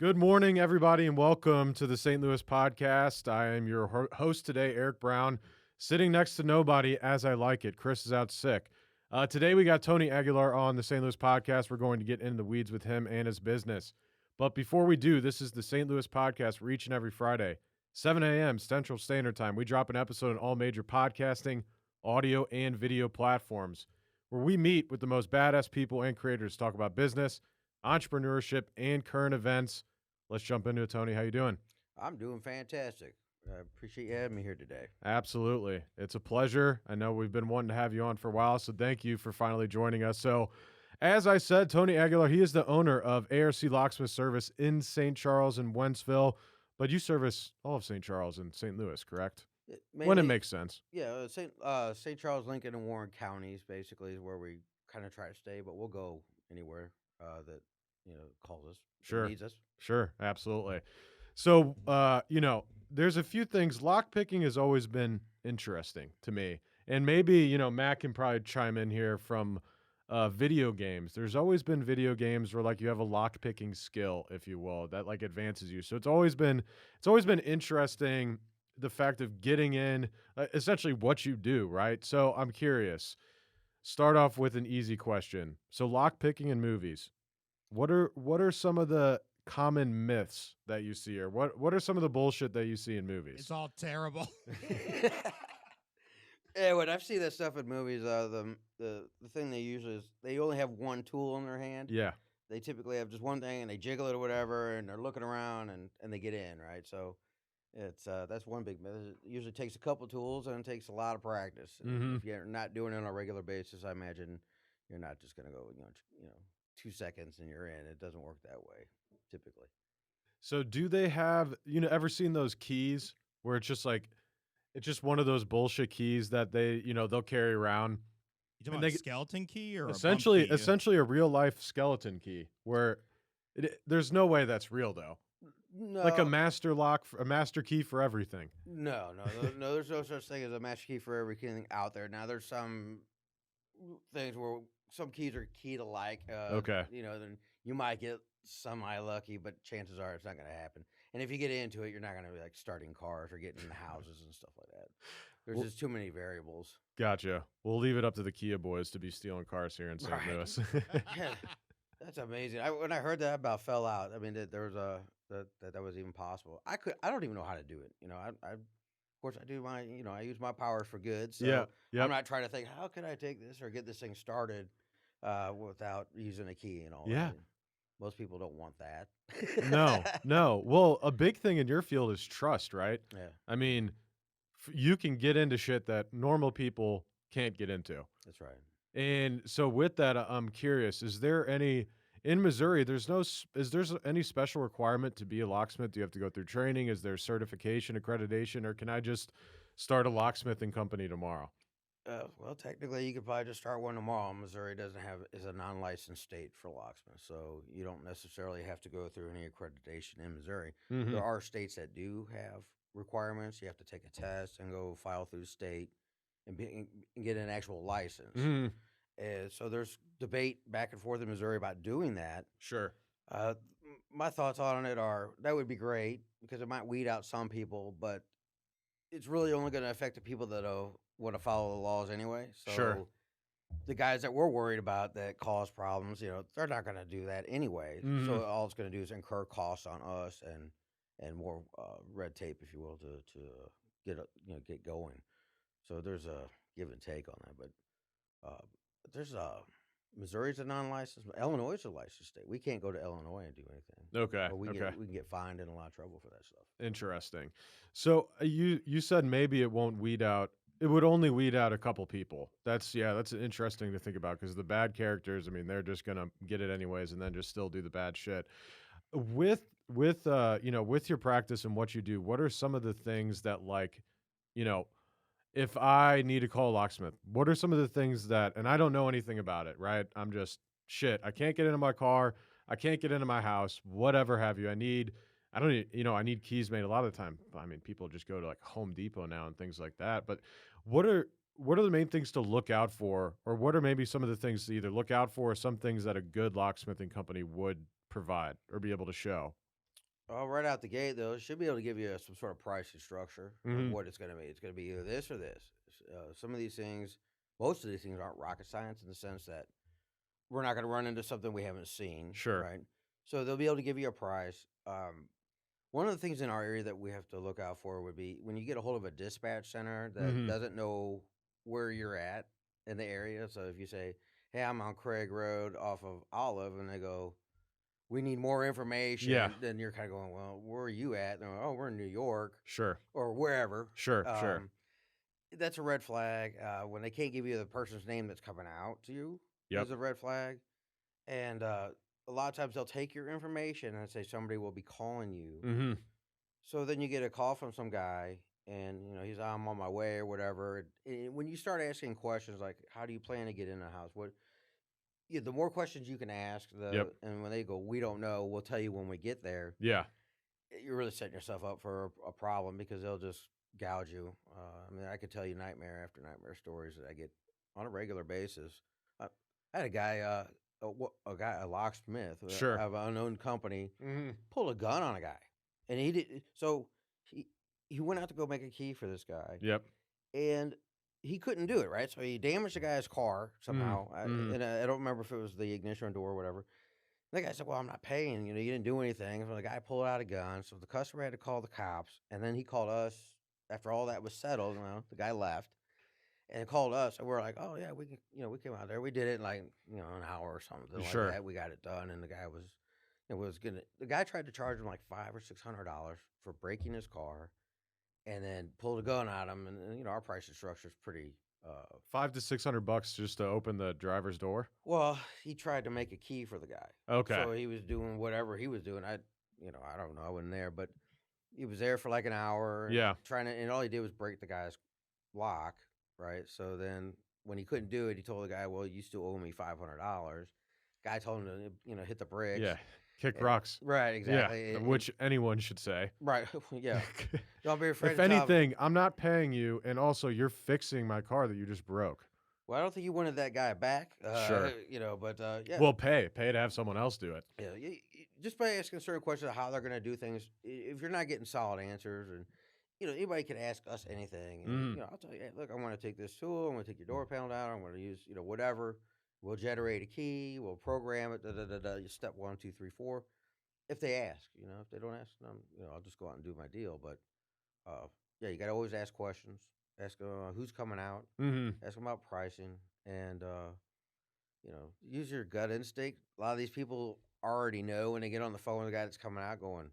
Good morning, everybody, and welcome to the St. Louis podcast. I am your host today, Eric Brown, sitting next to nobody as I like it. Chris is out sick. Today, we got Tony Aguilar on the St. Louis podcast. We're going to get into the weeds with him and his business. But before we do, this is the St. Louis podcast for each and every Friday, 7 a.m. Central Standard Time. We drop an episode on all major podcasting, audio, and video platforms where we meet with the most badass people and creators to talk about business, entrepreneurship, and current events. Let's jump into it, Tony. How you doing? I'm doing fantastic. I appreciate you having me here today. Absolutely. It's a pleasure. I know we've been wanting to have you on for a while, so thank you for finally joining us. So, as I said, Tony Aguilar, he is the owner of ARC Locksmith Service in St. Charles and Wentzville, but you service all of St. Charles and St. Louis, correct? When it makes sense. Yeah, St. Charles, Lincoln, and Warren counties basically is where we kind of try to stay, but we'll go anywhere that calls us, Sure. needs us. Sure, absolutely. So, there's a few things. Lockpicking has always been interesting to me. And maybe, Matt can probably chime in here from video games. There's always been video games where like you have a lockpicking skill, if you will, that like advances you. So it's always been interesting the fact of getting in essentially what you do, right? So I'm curious. Start off with an easy question. So lockpicking in movies. What are some of the common myths that you see, or what are some of the bullshit that you see in movies? It's all terrible. Yeah, when I've seen that stuff in movies, the thing they usually is they only have one tool in their hand. Yeah, They typically have just one thing, and they jiggle it or whatever, and they're looking around, and they get in, right? So it's that's one big myth. It usually takes a couple tools, and it takes a lot of practice. And Mhm. if you're not doing it on a regular basis, I imagine you're not just going to go, 2 seconds and you're in. It doesn't work that way typically. So do they have, ever seen those keys where it's just one of those bullshit keys that they'll carry around? You talking And about they a skeleton key or essentially a bump key? essentially a real life skeleton key where there's no way that's real though. Like a No, master lock, a master key for everything. no. There's no such thing as a master key for everything out there. Now there's some things where some keys are key to like. Okay. Then you might get semi lucky, but chances are it's not going to happen. And if you get into it, you're not going to be like starting cars or getting into houses and stuff like that. There's Well, just too many variables. gotcha. We'll leave it up to the Kia boys to be stealing cars here in St. Right. Louis. Yeah, that's amazing. When I heard that, I about fell out. I mean, that there was that was even possible. I don't even know how to do it. Of course I do my I use my powers for good. So Yeah. Yep. I'm not trying to think how can I take this or get this thing started without using a key and all. Yeah. That. Most people don't want that. No. Well, a big thing in your field is trust, right? Yeah, I mean, you can get into shit that normal people can't get into. that's right. And so with that, I'm curious, is there any in Missouri, is there any special requirement to be a locksmith? Do you have to go through training? Is there certification, accreditation, or can I just start a locksmithing company tomorrow? Well, technically, you could probably just start one tomorrow. Missouri is a non-licensed state for locksmiths, so you don't necessarily have to go through any accreditation in Missouri. Mhm. There are states that do have requirements. You have to take a test and go file through the state and get an actual license. Mhm. And so there's debate back and forth in Missouri about doing that. Sure. My thoughts on it are that would be great because it might weed out some people, but it's really only going to affect the people that want to follow the laws anyway. So Sure. the guys that we're worried about that cause problems, they're not going to do that anyway. Mhm. So all it's going to do is incur costs on us and more red tape, if you will, to get going. So there's a give and take on that, but there's Missouri's a non-licensed, but Illinois is a licensed state. We can't go to Illinois and do anything. Okay. Or we Okay. can get fined and in a lot of trouble for that stuff. Interesting. So you said maybe it won't weed out. It would only weed out a couple people. That's interesting to think about because the bad characters, I mean, they're just gonna get it anyways and then just still do the bad shit. With your practice and what you do, what are some of the things that you know, if I need to call a locksmith, what are some of the things that, and I don't know anything about it, right? I'm just shit. I can't get into my car. I can't get into my house, whatever have you. I don't need, I need keys made a lot of the time. I mean, people just go to like Home Depot now and things like that. But what are, what are the main things to look out for? Or what are maybe some of the things to either look out for or some things that a good locksmithing company would provide or be able to show? Right out the gate, though, it should be able to give you some sort of pricing structure of Mhm. what it's going to be. It's going to be either this or this. Some of these things, most of these things aren't rocket science in the sense that we're not going to run into something we haven't seen, Sure. right? So they'll be able to give you a price. One of the things in our area that we have to look out for would be when you get a hold of a dispatch center that Mhm. doesn't know where you're at in the area. So if you say, "Hey, I'm on Craig Road off of Olive," and they go, "We need more Yeah. information," then you're kind of going, "Well, where are you at?" And they're like, "Oh, we're in New York Sure. or wherever." Sure. Sure. Um, that's a red flag. When they can't give you the person's name that's coming out to you Yep. is a red flag. And a lot of times they'll take your information and say somebody will be calling you. Mhm. So then you get a call from some guy, and he's I'm on my way or whatever. And when you start asking questions like, "How do you plan to get in the house?" The more questions you can ask, Yep. and when they go, "We don't know," we'll tell you when we get there. Yeah. You're really setting yourself up for a problem because they'll just gouge you. I mean, I could tell you nightmare after nightmare stories that I get on a regular basis. I had a guy, a locksmith Sure. of an unknown company, Mhm. pulled a gun on a guy, and he did. So he he went out to go make a key for this guy, Yep. and he couldn't do it, right? So he damaged the guy's car Mhm. somehow. Mhm. I don't remember if it was the ignition door or whatever. The guy said, "Well, I'm not paying. You didn't do anything." So the guy pulled out a gun. So the customer had to call the cops, and then he called us after all that was settled. The guy left and called us, and we're like, "Oh yeah, we can." We came out there. We did it in like an hour or something like Sure. that. We got it done, and the guy was, it was gonna. The guy tried to charge him like $500 or $600 for breaking his car, and then pulled a gun at him. And our pricing structure is pretty. 500 to 600 bucks just to open the driver's door. Well, he tried to make a key for the guy, Okay. so he was doing whatever he was doing. I don't know. I wasn't there, but he was there for like an hour Yeah. trying to, and all he did was break the guy's lock, right? So then when he couldn't do it, he told the guy, "Well, you still owe me $500." Guy told him to, hit the Yeah. bricks. Kick And, rocks. right, Yeah. exactly. Which anyone should say. Right, yeah. Don't be afraid If to tell. anything, I'm not paying you, and also you're fixing my car that you just broke. Well, I don't think you wanted that guy back, Sure. but yeah. Well, pay to have someone else do it. Yeah, just by asking certain questions of how they're going to do things, if you're not getting solid answers, and anybody can ask us anything, and Mhm. I'll tell you, hey, look, I want to take this tool, I want to take your door panel down, I want to use whatever. We'll generate a key, we'll program it, da da da da. You step 1, 2, 3, 4. If they ask, if they don't ask, I'll just go out and do my deal. But yeah, you got to always ask questions. Ask who's coming out. Mhm. Ask them about pricing, and use your gut instinct. A lot of these people already know when they get on the phone with the guy that's coming out, going,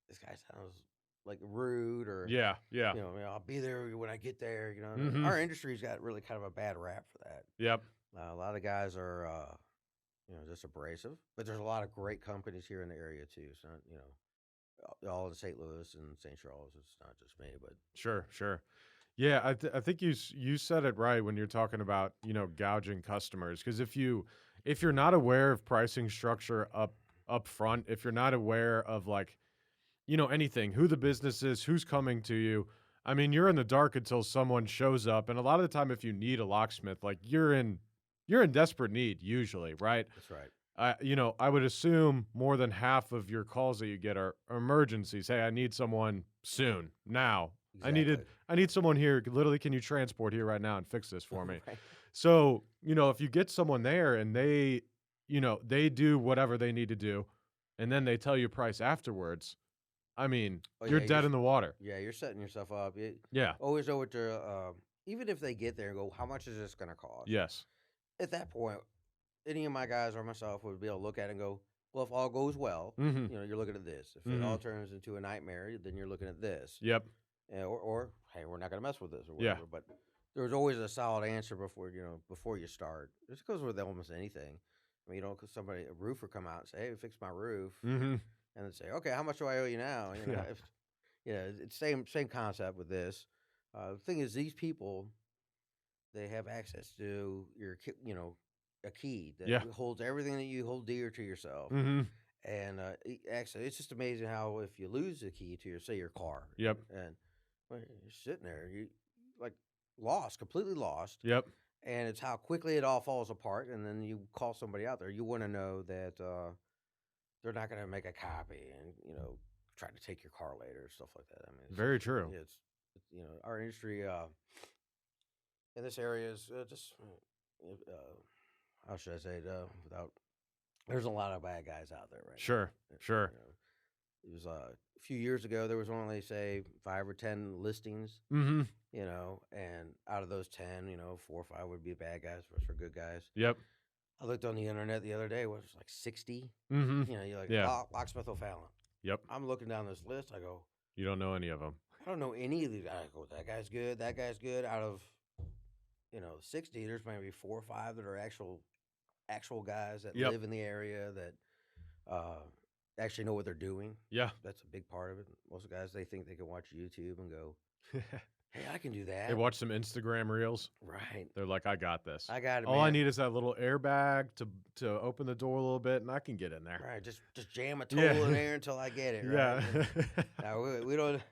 "This guy sounds like rude," or Yeah. Yeah. "I'll be there when I get there." Mhm. Our industry's got really kind of a bad rap for that. Yep. A lot of guys are, just abrasive, but there's a lot of great companies here in the area too. So all in St. Louis and St. Charles. It's not just me, but Sure. Sure. Yeah, I think you said it right when you're talking about, gouging customers, because if you're not aware of pricing structure up front, if you're not aware of, like, anything, who the business is, who's coming to you, I mean, you're in the dark until someone shows up, and a lot of the time if you need a locksmith, like, you're in desperate need usually, right? that's right. I would assume more than half of your calls that you get are emergencies. Hey, I need someone soon, now. Exactly. I need someone here. Literally, can you transport here right now and fix this for me? Right. So, if you get someone there and they do whatever they need to do, and then they tell you price afterwards, I mean, Oh you're yeah, dead in the water. you're setting yourself up. Yeah. Always know what they're. Even if they get there and go, how much is this going to cost? Yes. At that point, any of my guys or myself would be able to look at it and go, well, if all goes well, Mm-hmm. you're looking at this. If it Mm-hmm. all turns into a nightmare, then you're looking at this. Yep. Or hey, we're not going to mess with this or Yeah. whatever. But there's always a solid answer before you start. This goes with almost anything. I mean, cause a roofer come out and say, hey, fix my roof, Mm-hmm. and then say, okay, how much do I owe you now? Yeah. It's same concept with this. The thing is, these people, they have access to a key that Yeah. holds everything that you hold dear to yourself. Mm-hmm. And actually, it's just amazing how if you lose the key to your car, Yep. and well, you're sitting there, you like lost, completely lost, Yep. and it's how quickly it all falls apart. And then you call somebody out there, you want to know that they're not going to make a copy, and try to take your car later, stuff like that. I mean, Very true. yeah, our industry in this area is just how should I say it without. There's a lot of bad guys out there right Sure, now. sure. You know, it was a few years ago. There was only say 5 or 10 listings. Mm-hmm. And out of those 10, 4 or 5 would be bad guys, the rest are good guys. Yep. I looked on the internet the other day. It was like 60. Mm-hmm. You're like, Yeah. Locksmith O'Fallon. Yep. I'm looking down this list. I go, You don't know any of them. I don't know any of these. I go, that guy's good. That guy's good. Out of 60, there's maybe 4 or 5 that are actual guys that Yep. live in the area that actually know what they're doing. Yeah. That's a big part of it. Most of the guys, they think they can watch YouTube and go, hey, I can do that. They watch some Instagram reels. Right. They're like, I got this. I got it. All I man. need is that little airbag to open the door a little bit, and I can get in there. Right. Just jam a tool Yeah. in there until I get it. Right. Yeah. No, we don't.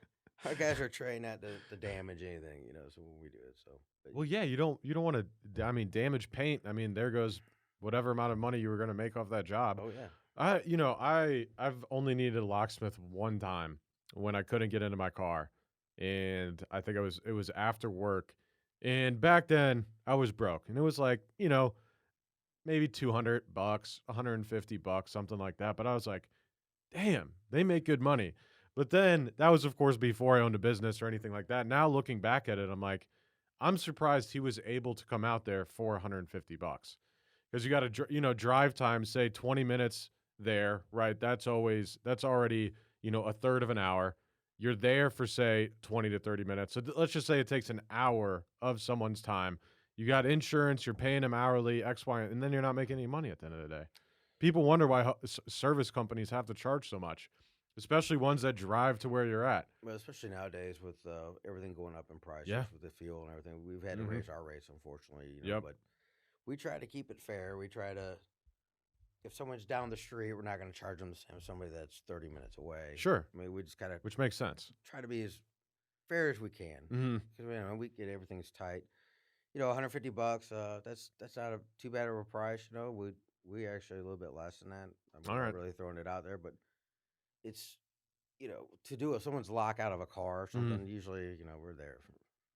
Our guys are trained not to damage anything, so when we do it. So. But, Well, yeah, you don't want to. I mean, damage paint. I mean, there goes whatever amount of money you were going to make off that job. oh yeah. I've only needed a locksmith one time when I couldn't get into my car, and I think it was after work, and back then I was broke, and it was like maybe $200, $150, something like that. But I was like, damn, they make good money. But then that was, of course, before I owned a business or anything like that. Now looking back at it, I'm like, I'm surprised he was able to come out there for $150 because you got to drive time, say 20 minutes there, right? That's already a third of an hour. You're there for say 20 to 30 minutes. So let's just say it takes an hour of someone's time. You got insurance, you're paying them hourly, X, Y, and then you're not making any money at the end of the day. People wonder why service companies have to charge so much, especially ones that drive to where you're at. Well, especially nowadays with everything going up in prices Yeah. with the fuel and everything, we've had to Mhm. raise our rates, unfortunately. Yep. But we try to keep it fair. We try to, if someone's down the street, we're not going to charge them the same as somebody that's 30 minutes away. Sure, I mean, we just gotta which makes sense. try to be as fair as we can Mm-hmm. because we get everything's tight. $150. That's not too bad of a price. We actually a little bit less than that. I'm All not right. really throwing it out there, but it's to do someone's lock out of a car or something. Usually, we're there for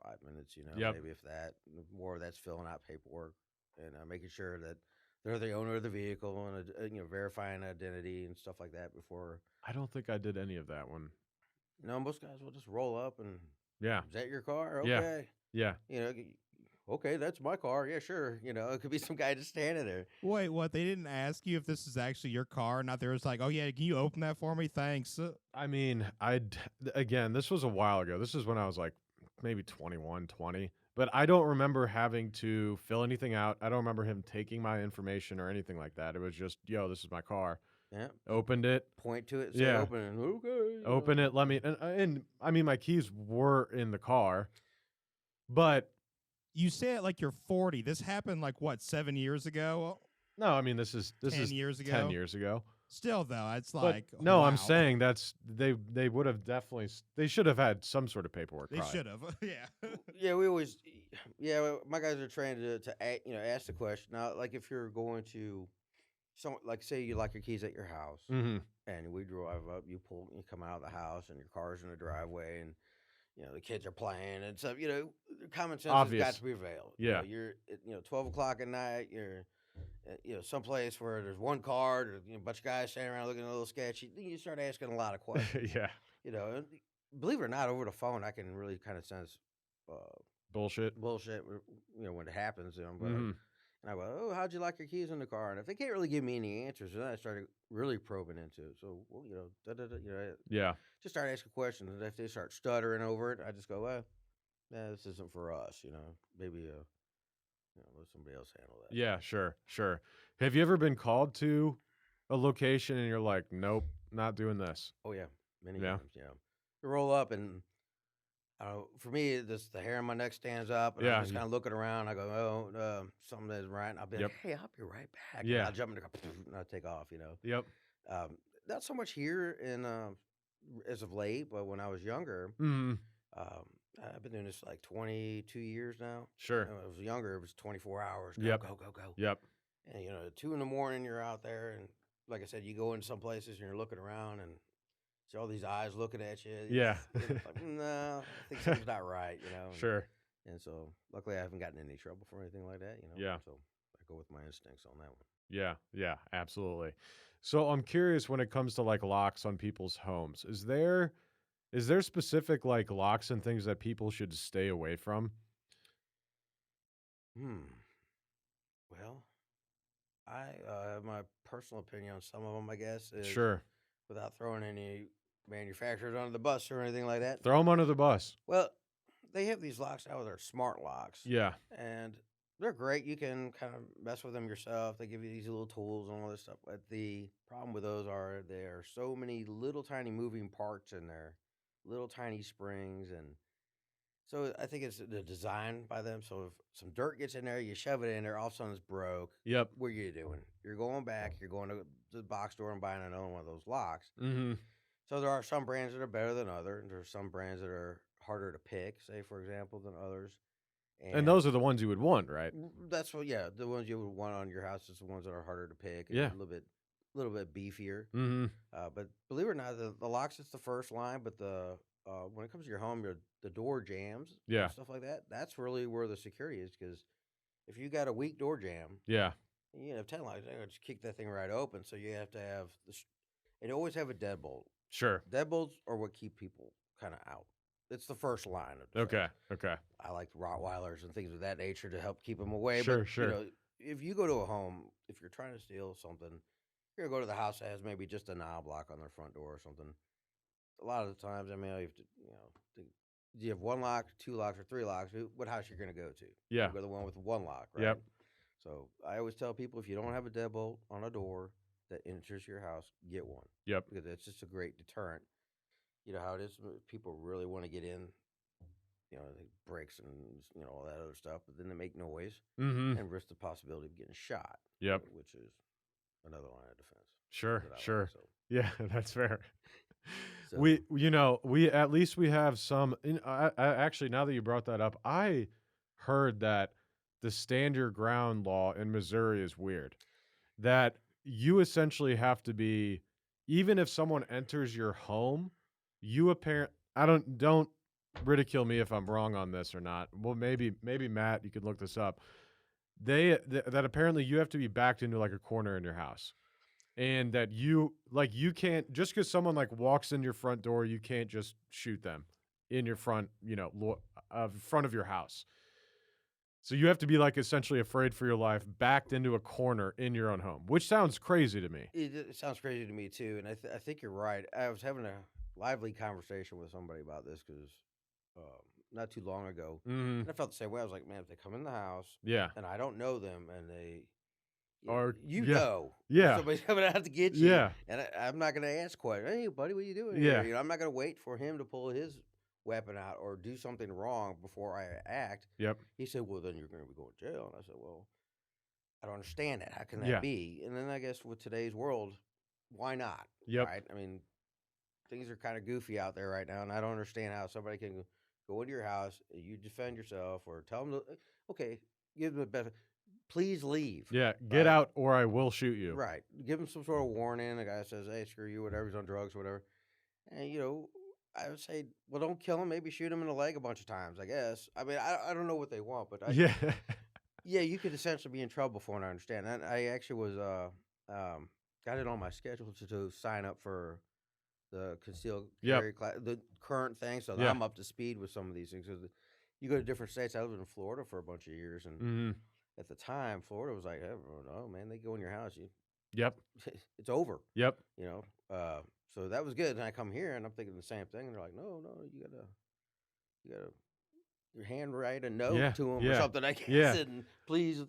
5 minutes. Yep. Maybe if that. More of that's filling out paperwork and making sure that they're the owner of the vehicle and verifying identity and stuff like that before. I don't think I did any of that one. Most guys will just roll up and Yeah. is that your car? Yeah. Okay. Yeah. Okay, that's my car. Yeah, sure. It could be some guy just standing there. Wait, what? They didn't ask you if this is actually your car? Not there was like, oh yeah, can you open that for me? Thanks. I mean, again, this was a while ago. This is when I was like maybe 21, 20. But I don't remember having to fill anything out. I don't remember him taking my information or anything like that. It was just, yo, this is my car. Yeah. Opened it. Point to it. Say Yeah. open it. Okay. Open it. Let me. And I mean, my keys were in the car. But You say it like you're 40. This happened like what, 7 years ago? no, I mean, this 10 is years ago? 10 years ago. Still though, it's But like no, wow. I'm saying they would have definitely, they should have had some sort of paperwork. They probably. should have. Yeah. Yeah, we always. Yeah, my guys are trained to ask the question. Now, like if you're going to, like say you lock your keys at your house, Mm-hmm. and we drive up, you come out of the house, and your car's in the driveway, and the kids are playing and stuff. Common sense Obvious. has got to prevail. Yeah. You're at 12 o'clock at night. You're someplace where there's one car, or a bunch of guys standing around looking a little sketchy. You start asking a lot of questions. Yeah. And believe it or not, over the phone, I can really kind of sense Bullshit. bullshit. When it happens. But Mhm. and I go, oh, how'd you lock your keys in the car? And if they can't really give me any answers, then I started really probing into it. So, well, Yeah. just start asking questions. And if they start stuttering over it, I just go, well, this isn't for us. Maybe let somebody else handle that. Yeah. Sure. Sure. Have you ever been called to a location and you're like, nope, not doing this? Oh yeah, many Yeah. times. You roll up and. For me, the hair on my neck stands up, and Yeah, I'm just kind of looking around. I go, oh, something isn't right. And I'll be Yep. like, hey, I'll be right back. Yeah. And I'll jump in the car, and I'll take off, Yep. Not so much here as of late, but when I was younger, Mm-hmm. I've been doing this like 22 years now. Sure. When I was younger, it was 24 hours. Go, Yep. go, go, go. Yep. And, at 2 in the morning, you're out there. And like I said, you go into some places and you're looking around and see all these eyes looking at you. Yeah. It's like, no, I think something's not right, you know. Sure. And so, luckily, I haven't gotten in any trouble for anything like that, you know. Yeah. So I go with my instincts on that one. Yeah. Yeah. Absolutely. So I'm curious when it comes to like locks on people's homes. Is there specific like locks and things that people should stay away from? Hmm. Well, I have my personal opinion on some of them. I guess is Sure. without throwing any manufacturers under the bus or anything like that. Throw them under the bus. Well, they have these locks now. They're smart locks, Yeah. and they're great. You can kind of mess with them yourself. They give you these little tools and all this stuff. But the problem with those are there are so many little tiny moving parts in there, little tiny springs, and so I think it's the design by them. So if some dirt gets in there, you shove it in there, all of a sudden it's broke. Yep. What are you doing? You're going back. You're going to the box store and buying another one of those locks. Mm-hmm. So there are some brands that are better than others. There's some brands that are harder to pick, say for example, than others. And those are the ones you would want, right? That's what, yeah, the ones you would want on your house is the ones that are harder to pick and Yeah. a little bit beefier. Mm-hmm. But believe it or not, the locks it's the first line, but the when it comes to your home, the door jams, Yeah. and stuff like that. That's really where the security is, because if you got a weak door jam, Yeah. you have 10 locks, just kick that thing right open. So you have to have and always have a deadbolt. Sure. Deadbolts are what keep people kind of out. It's the first line of defense. Okay. Okay. I like Rottweilers and things of that nature to help keep them away. Sure, But sure. you know, if you go to a home, if you're trying to steal something, you're gonna go to the house that has maybe just a knob lock on their front door or something. A lot of the times, I mean, you have to, do you have one lock, two locks, or three locks? What house you're gonna go to? Yeah. You go to the one with one lock, right? Yep. So I always tell people, if you don't have a deadbolt on a door that enters your house, get one, Yep. because it's just a great deterrent. You know how it is. People really want to get in, they breaks and all that other stuff, but then they make noise Mm-hmm. and risk the possibility of getting shot. Yep. Which is another line of defense. Sure. that I like, Sure. so Yeah, that's fair. so We at least we have some. I actually, now that you brought that up, I heard that the stand your ground law in Missouri is weird. That you essentially have to be, even if someone enters your home, I don't ridicule me if I'm wrong on this or not. Well, maybe Matt, you could look this up. That apparently you have to be backed into like a corner in your house. And that you can't, just because someone like walks in your front door, you can't just shoot them in your front, front of your house. So you have to be like essentially afraid for your life, backed into a corner in your own home, which sounds crazy to me. it sounds crazy to me too, and I think you're right. I was having a lively conversation with somebody about this because not too long ago, Mm-hmm. and I felt the same way. I was like, man, if they come in the house Yeah. and I don't know them, and they Or if yeah, somebody's coming out to get you, yeah, and I'm not going to ask questions. Hey, buddy, what are you doing Yeah. here? I'm not going to wait for him to pull his weapon out or do something wrong before I act. yep, He said, well, then you're going to be going to jail. And I said, well, I don't understand that. How can that Yeah. be? And then I guess with today's world, why not? Yep. Right? I mean, things are kind of goofy out there right now, and I don't understand how somebody can go into your house, you defend yourself, or tell them, okay, give them a better, please leave. yeah. Get Right. out, or I will shoot you. Right. Give them some sort of warning. The guy says, hey, screw you, whatever, he's on drugs or whatever. And, I would say, well, don't kill him. Maybe shoot him in the leg a bunch of times, I guess. I mean, I don't know what they want, but Yeah. yeah, you could essentially be in trouble for it, I understand. And I actually was, got it on my schedule to sign up for the concealed Yep. carry class, the current thing, so that Yeah. I'm up to speed with some of these things. 'Cause you go to different states. I lived in Florida for a bunch of years, and Mm-hmm. at the time, Florida was like, I don't know, man, they go in your house, Yep. it's over, Yep. you know. So that was good. And I come here, and I'm thinking the same thing. And they're like, no, you gotta your hand write a note Yeah, to them or yeah, something, I guess, yeah. and please,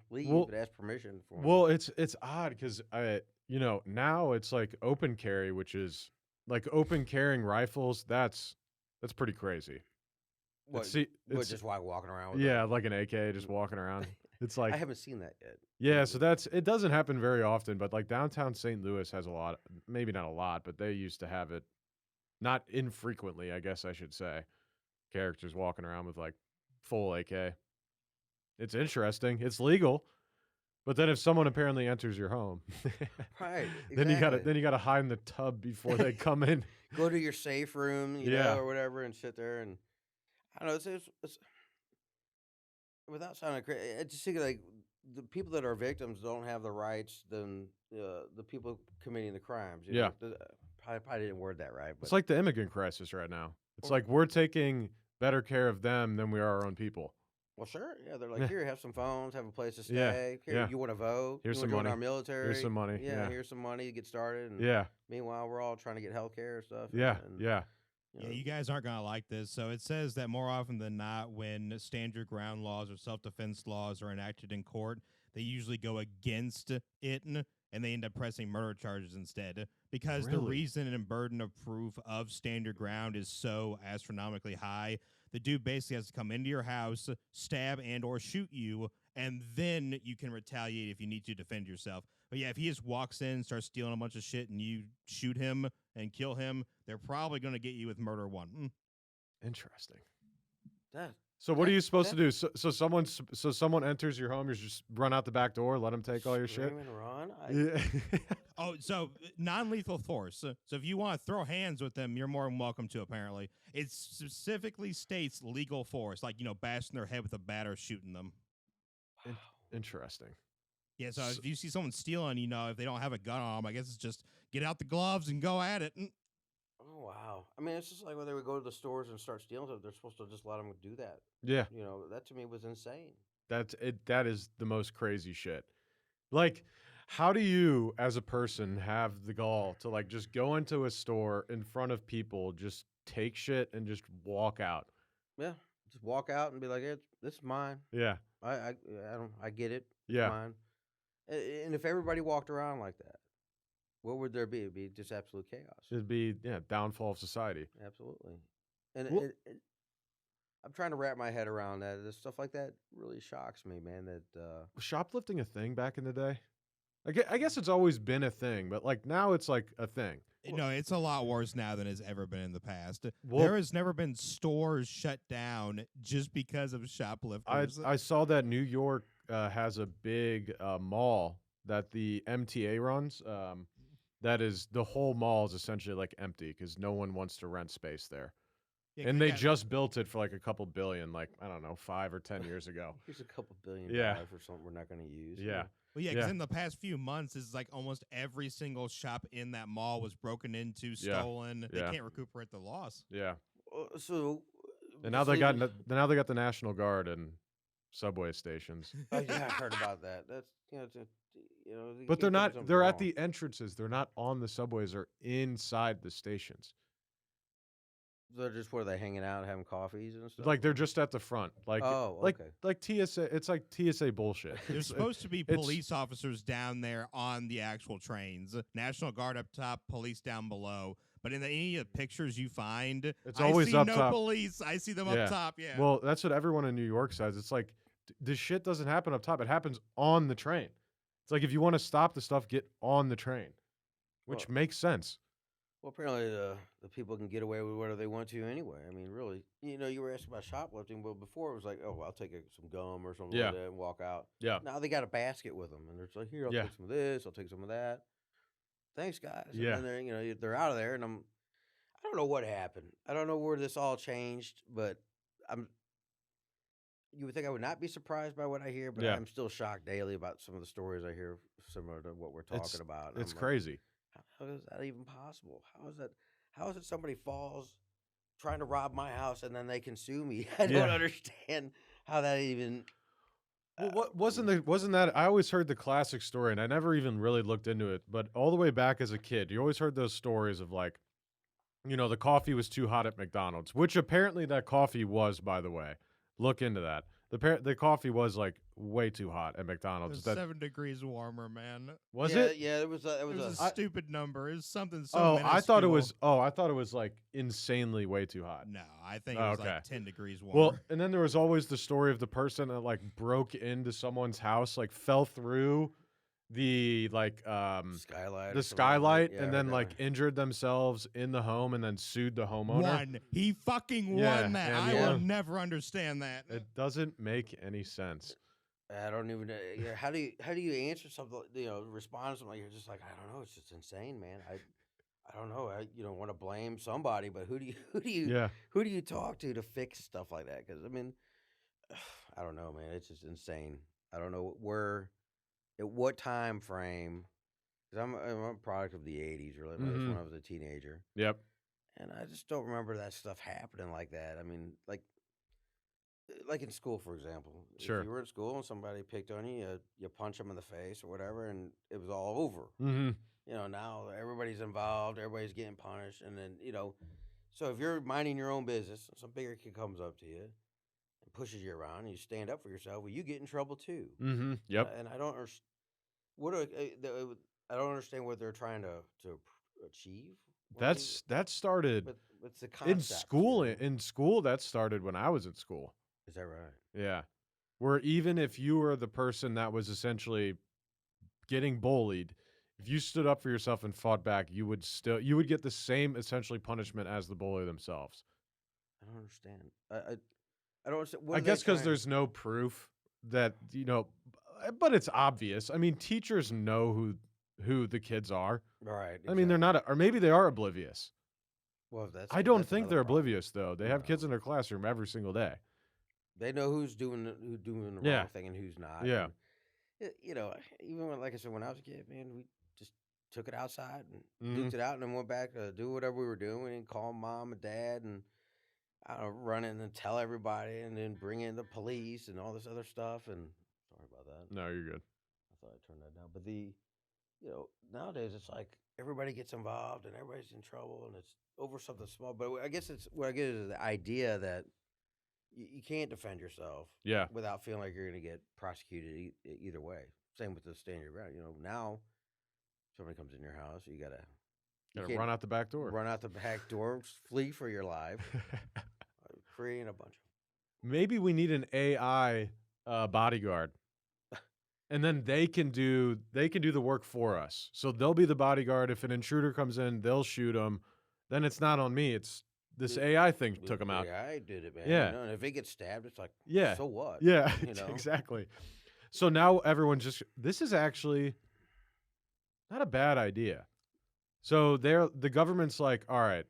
leave, Well- but ask permission for 'em. Well, it's odd because now it's like open carry, which is like open carrying rifles. That's pretty crazy. What, See, what, it's just walking around with yeah, like an AK just walking around. It's I like haven't seen that yet. yeah, so it doesn't happen very often, but like downtown St. Louis has a lot, maybe not a lot, but they used to have it not infrequently, I guess I should say. Characters walking around with like full AK. It's interesting. It's legal. But then if someone apparently enters your home, Right. then you exactly. gotta hide in the tub before they come in. go to your safe room, Yeah. or whatever, and sit there and I don't know. It's without sounding crazy. I just think like the people that are victims don't have the rights than the people committing the crimes. Yeah. Probably didn't word that right, It's but like the immigrant crisis right now. It's or, like we're taking better care of them than we are our own people. well, sure, yeah. They're like, Yeah. here, have some phones, have a place to Yeah. stay. Here, Yeah. you want to vote? Here's You some want to join money. our military? Here's some money. Yeah, Yeah. here's some money to get started. And Yeah. meanwhile, we're all trying to get health care and stuff. Yeah. And, Yeah. Yeah, you guys aren't going to like this. So it says that more often than not, when stand your ground laws or self-defense laws are enacted in court, they usually go against it and they end up pressing murder charges instead. Because the Really? reason and burden of proof of stand your ground is so astronomically high, the dude basically has to come into your house, stab and or shoot you, and then you can retaliate if you need to defend yourself. But yeah, if he just walks in, starts stealing a bunch of shit, and you shoot him and kill him, they're probably going to get you with murder one. Interesting. that, So what are that- you supposed that- to do? So someone enters your home, you just run out the back door, let them take all your shit. scream and run. Yeah. Oh, so non-lethal force. So if you want to throw hands with them, you're more than welcome to, apparently. It specifically states legal force, like, bashing their head with a bat or shooting them. Interesting. Yeah, so if you see someone stealing, if they don't have a gun on them, I guess it's just get out the gloves and go at it. Oh wow! I mean, it's just like when they would go to the stores and start stealing stuff. They're supposed to just let them do that. Yeah. That to me was insane. That's it. That is the most crazy shit. Like, how do you, as a person, have the gall to like just go into a store in front of people, just take shit and just walk out? Yeah, just walk out and be like, "This is mine. Yeah. I get it. It's Yeah. mine." And if everybody walked around like that, what would there be? It'd be just absolute chaos. It'd be downfall of society. Absolutely. And Well- I'm trying to wrap my head around that. This stuff like that really shocks me, man. That Was shoplifting a thing back in the day? I guess it's always been a thing, but like now it's like a thing. No, it's a lot worse now than it's ever been in the past. Well- There has never been stores shut down just because of shoplifters. I saw that New York has a big mall that the MTA runs. That is the whole mall is essentially like empty because no one wants to rent space there. Yeah, And 'cause they yeah, just built it for like a couple billion, like I don't know, 5 or 10 years ago. here's a couple $1 Yeah. billion for something we're not going to use. Yeah. Well, yeah, because Yeah. in the past few months, it's like almost every single shop in that mall was broken into, Yeah. stolen. They Yeah. can't recuperate the loss. Yeah. So. And now they got the National Guard and subway stations. Oh yeah, I heard about that. That's you But they're can't do not something they're at wrong. the entrances. They're not on the subways or inside the stations. They're just where they hanging out, having coffees and stuff. Like they're just at the front. Like Oh, like okay. like TSA, it's like TSA bullshit. There's supposed to be it's- police officers down there on the actual trains. National Guard up top, police down below. But in any of the pictures you find, It's always I see up no top. police. I see them Yeah. up top. Yeah. Well, that's what everyone in New York says. It's like this shit doesn't happen up top. It happens on the train. It's like if you want to stop the stuff, get on the train, which Well- makes sense. Well, apparently the people can get away with whatever they want to anyway. I mean, really, you were asking about shoplifting, but before it was like, oh, I'll take some gum or something Yeah. like that and walk out. Yeah. Now they got a basket with them, and they're just like, here, I'll Yeah. take some of this, I'll take some of that. Thanks, guys. And Yeah. then they're out of there, and I don't know what happened. I don't know where this all changed, but you would think I would not be surprised by what I hear, but Yeah. I'm still shocked daily about some of the stories I hear similar to what we're talking about. and It's I'm like, crazy. how is that even possible? How is it somebody falls trying to rob my house and then they can sue me? I don't Yeah. understand how that even. Well, what wasn't that? I always heard the classic story, and I never even really looked into it. But all the way back as a kid, you always heard those stories of like, the coffee was too hot at McDonald's, which apparently that coffee was, by the way. Look into that. The coffee was like way too hot at It McDonald's. was That 7 degrees warmer, man. was yeah, it? Yeah, it was. It It was, was a a. stupid number. It was something so Oh, I thought it minuscule. was. Oh, I thought it was like insanely way too hot. No, I think it Oh, was okay. like 10 degrees warmer. Well, and then there was always the story of the person that like broke into someone's house, like fell through the like Skylight. the or something like that. skylight, Yeah, and I then got like it. injured themselves in the home and then sued the homeowner. Won. He fucking Yeah, won that. and I he will won. never understand that. It doesn't make any sense. I don't even. Yeah, how do you answer something? Respond to something like you're just like I don't know. It's just insane, man. I don't know. You don't want to blame somebody, but Yeah. who do you talk to fix stuff like that? Because I mean, I don't know, man. It's just insane. I don't know at what time frame. Because I'm a product of the '80s, really. That's Mm-hmm. when I was a teenager, Yep. and I just don't remember that stuff happening like that. I mean, like in school, for example, if Sure. you were in school and somebody picked on you, you punch them in the face or whatever, and it was all over. Mm-hmm. Now everybody's involved, everybody's getting punished, and then so if you're minding your own business, and some bigger kid comes up to you and pushes you around, and you stand up for yourself, well, you get in trouble too. Mm-hmm. And Yep. I don't understand I don't understand what they're trying to achieve. What they, That started but what's the in concept? school. In school, that started when I was in school. Is that right? Yeah. Where even if you were the person that was essentially getting bullied, if you stood up for yourself and fought back, you would get the same essentially punishment as the bully themselves. I don't understand. I don't understand. What I are they guess because trying? there's no proof that but it's obvious. I mean, teachers know who the kids are. Right. I mean, they're Exactly. not, or maybe they are oblivious. Well, I don't that's think another they're problem. oblivious though. They have kids No. in their classroom every single day. They know who's doing the Yeah. wrong thing and who's not. Yeah. And even like I said, when I was a kid, man, we just took it outside and Hmm. duked it out, and then went back to do whatever we were doing. We didn't call mom and dad and run in and tell everybody, and then bring in the police and all this other stuff. And sorry about that. No, you're good. I thought I turned that down. But nowadays it's like everybody gets involved and everybody's in trouble, and it's over something small. But I guess it's what I get is the idea that you can't defend yourself Yeah. without feeling like you're going to get prosecuted either way. Same with the stand your ground. Now somebody comes in your house, you Gotta can't run out the back door. run out the back door, flee for your life, creating a bunch Maybe we need an AI bodyguard, and then they can do the work for us. So they'll be the bodyguard. If an intruder comes in, they'll shoot him. Then it's not on me. It's this The- AI thing of. took him out. Yeah, I did it, man. Yeah. And if it gets stabbed, it's like, Yeah. so what? Yeah, You know? exactly. So now everyone this is actually not a bad idea. So the government's like, all right,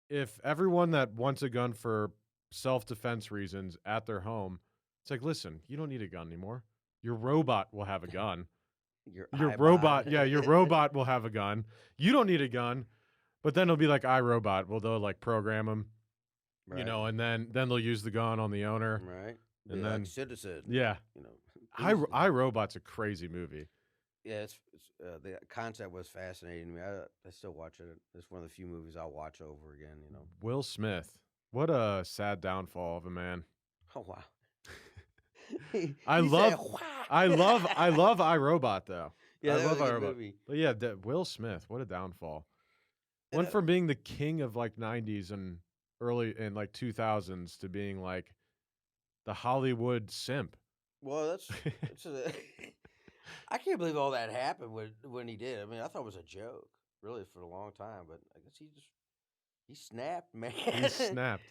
if everyone that wants a gun for self-defense reasons at their home, it's like, listen, you don't need a gun anymore. Your robot will have a gun. Your robot, yeah, your robot will have a gun. You don't need a gun. But then it'll be like iRobot. Well, they'll like program them, Right. and then they'll use the gun on the owner. Right. And Be like then citizen. yeah, iRobot's a crazy movie. Yeah, it's the concept was fascinating to me. I still watch it. It's one of the few movies I'll watch over again. Will Smith, what a sad downfall of a man. Oh wow. I love iRobot though. Yeah, I that love was a good iRobot. movie. But yeah, Will Smith, what a downfall. And Went from being the king of like 90s and early in like 2000s to being like the Hollywood simp. Well, I can't believe all that happened when he did. I mean, I thought it was a joke, really, for a long time. But I guess he snapped, man. He snapped.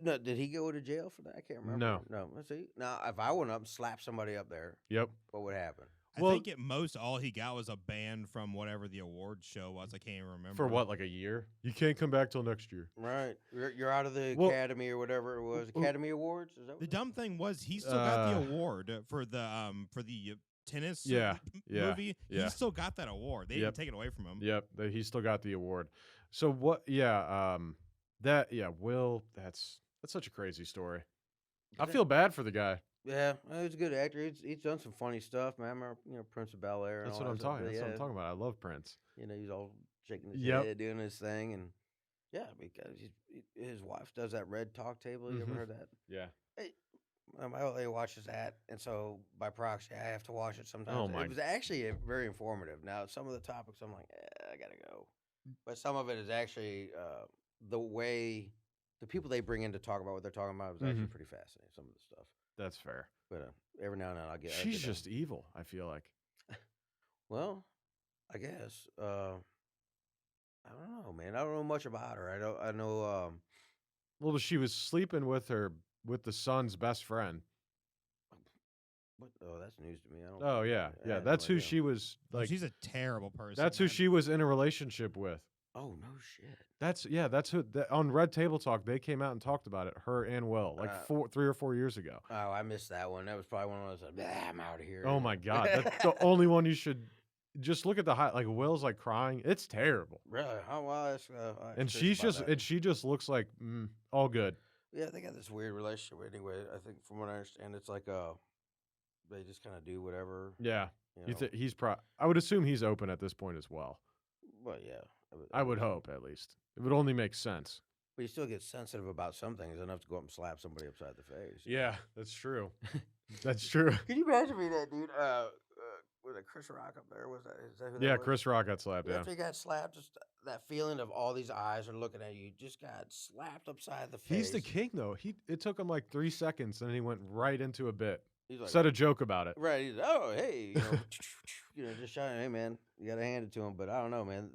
No, did he go to jail for that? I can't remember. No. Let's see. Now, if I went up and slapped somebody up there, Yep. what would happen? I think at most all he got was a ban from whatever the award show was. I can't even remember. For what, like a year? You can't come back till next year. Right. You're out of the Academy or whatever it was. Academy Awards? Is that The dumb thing was he still got the award for the tennis movie. Yeah. He still got that award. They didn't take it away from him. Yep. He still got the award. So what Will, that's such a crazy story. I feel bad for the guy. Yeah, he's a good actor. He's done some funny stuff, man. I remember, Prince of Bel-Air. And That's all what I'm that stuff. talking. But That's what I'm talking about. I love Prince. He's all shaking his Yep. head, doing his thing, and yeah, because his wife does that red talk table. You ever heard that? Yeah. My old lady watches that, and so by proxy, I have to watch it sometimes. Oh, my. It was actually very informative. Now, some of the topics, I'm like, I gotta go, but some of it is actually the way the people they bring in to talk about what they're talking about is actually pretty fascinating. Some of the stuff. That's fair. But every now and then I'll get. She's just evil, I feel like. Well, I guess. I don't know, man. I don't know much about her. I know. Well, she was sleeping with the son's best friend. Oh, that's news to me. I don't. Oh yeah, I yeah. had That's no who idea. she was like. She's a terrible person. That's who man. she was in a relationship with. Oh no shit. That's who on Red Table Talk they came out and talked about it. Her and Will, like Uh, 3 or 4 years ago. oh, I missed that one. That was probably one of those. I'm out of here. Oh my god, that's the only one you should just look at the high. Like Will's like crying. It's terrible, Really? Oh well, I'm and curious about that. she just looks like all good. Yeah, they got this weird relationship anyway. I think from what I understand, it's like they just kind of do whatever. Yeah, You know. I would assume he's open at this point as well. Well, yeah. I would assume. hope at least. It would only make sense. But you still get sensitive about some things enough to go up and slap somebody upside the face. Yeah, that's true. That's true. Can you imagine me that dude? Was it Chris Rock up there? Was that? Is that who that Yeah, was? Chris Rock got slapped. Yeah. After he got slapped, just that feeling of all these eyes are looking at you, just got slapped upside the face. He's the king, though. It took him like 3 seconds, and he went right into a bit. He's like, Said a joke about it. right. He's oh hey, just shouting, hey man, you gotta hand it to him. But I don't know, man.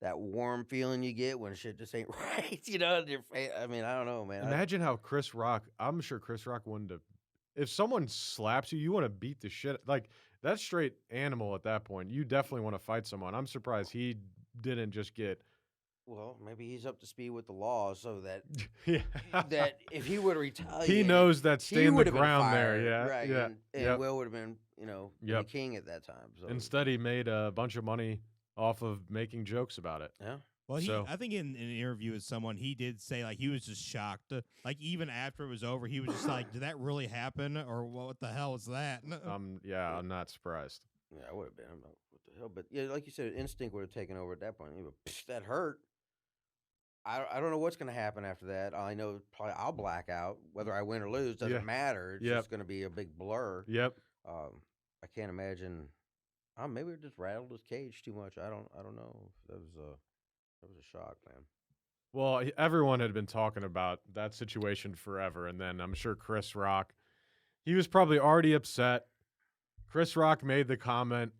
That warm feeling you get when shit just ain't right, in your face. I mean, I don't know, man. Imagine how Chris Rock. I'm sure Chris Rock wouldn't have. If someone slaps you, you want to beat the shit. Like that's straight animal at that point. You definitely want to fight someone. I'm surprised he didn't just get. Well, maybe he's up to speed with the law, so that Yeah. that if he would have retaliated, He knows that he staying the would have been ground there. fired, Yeah. right? Yeah. And Yep. Will would have been, the Yep. king at that time. So Instead, he made a bunch of money off of making jokes about it. yeah, Well, So- I think in an interview with someone, he did say like he was just shocked. Like even after it was over, he was just like, "Did that really happen? Or what the hell was that?" Yeah, I'm not surprised. yeah, I would have been. I'm like, what the hell? But yeah, like you said, instinct would have taken over at that point. You go, that hurt. I don't know what's going to happen after that. I know probably I'll black out. Whether I win or lose doesn't Yeah. matter. It's Yep. just going to be a big blur. Yep. I can't imagine. Maybe it just rattled his cage too much. I don't know. That was a shock, man. Well, everyone had been talking about that situation forever, and then I'm sure Chris Rock, he was probably already upset. Chris Rock made the comment,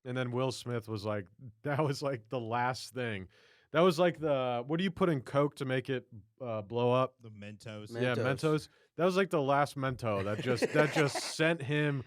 and then Will Smith was like, that was like the last thing. That was like what do you put in Coke to make it blow up? The Mentos. Man- Yeah, Mentos. Mentos. That was like the last Mento that just sent him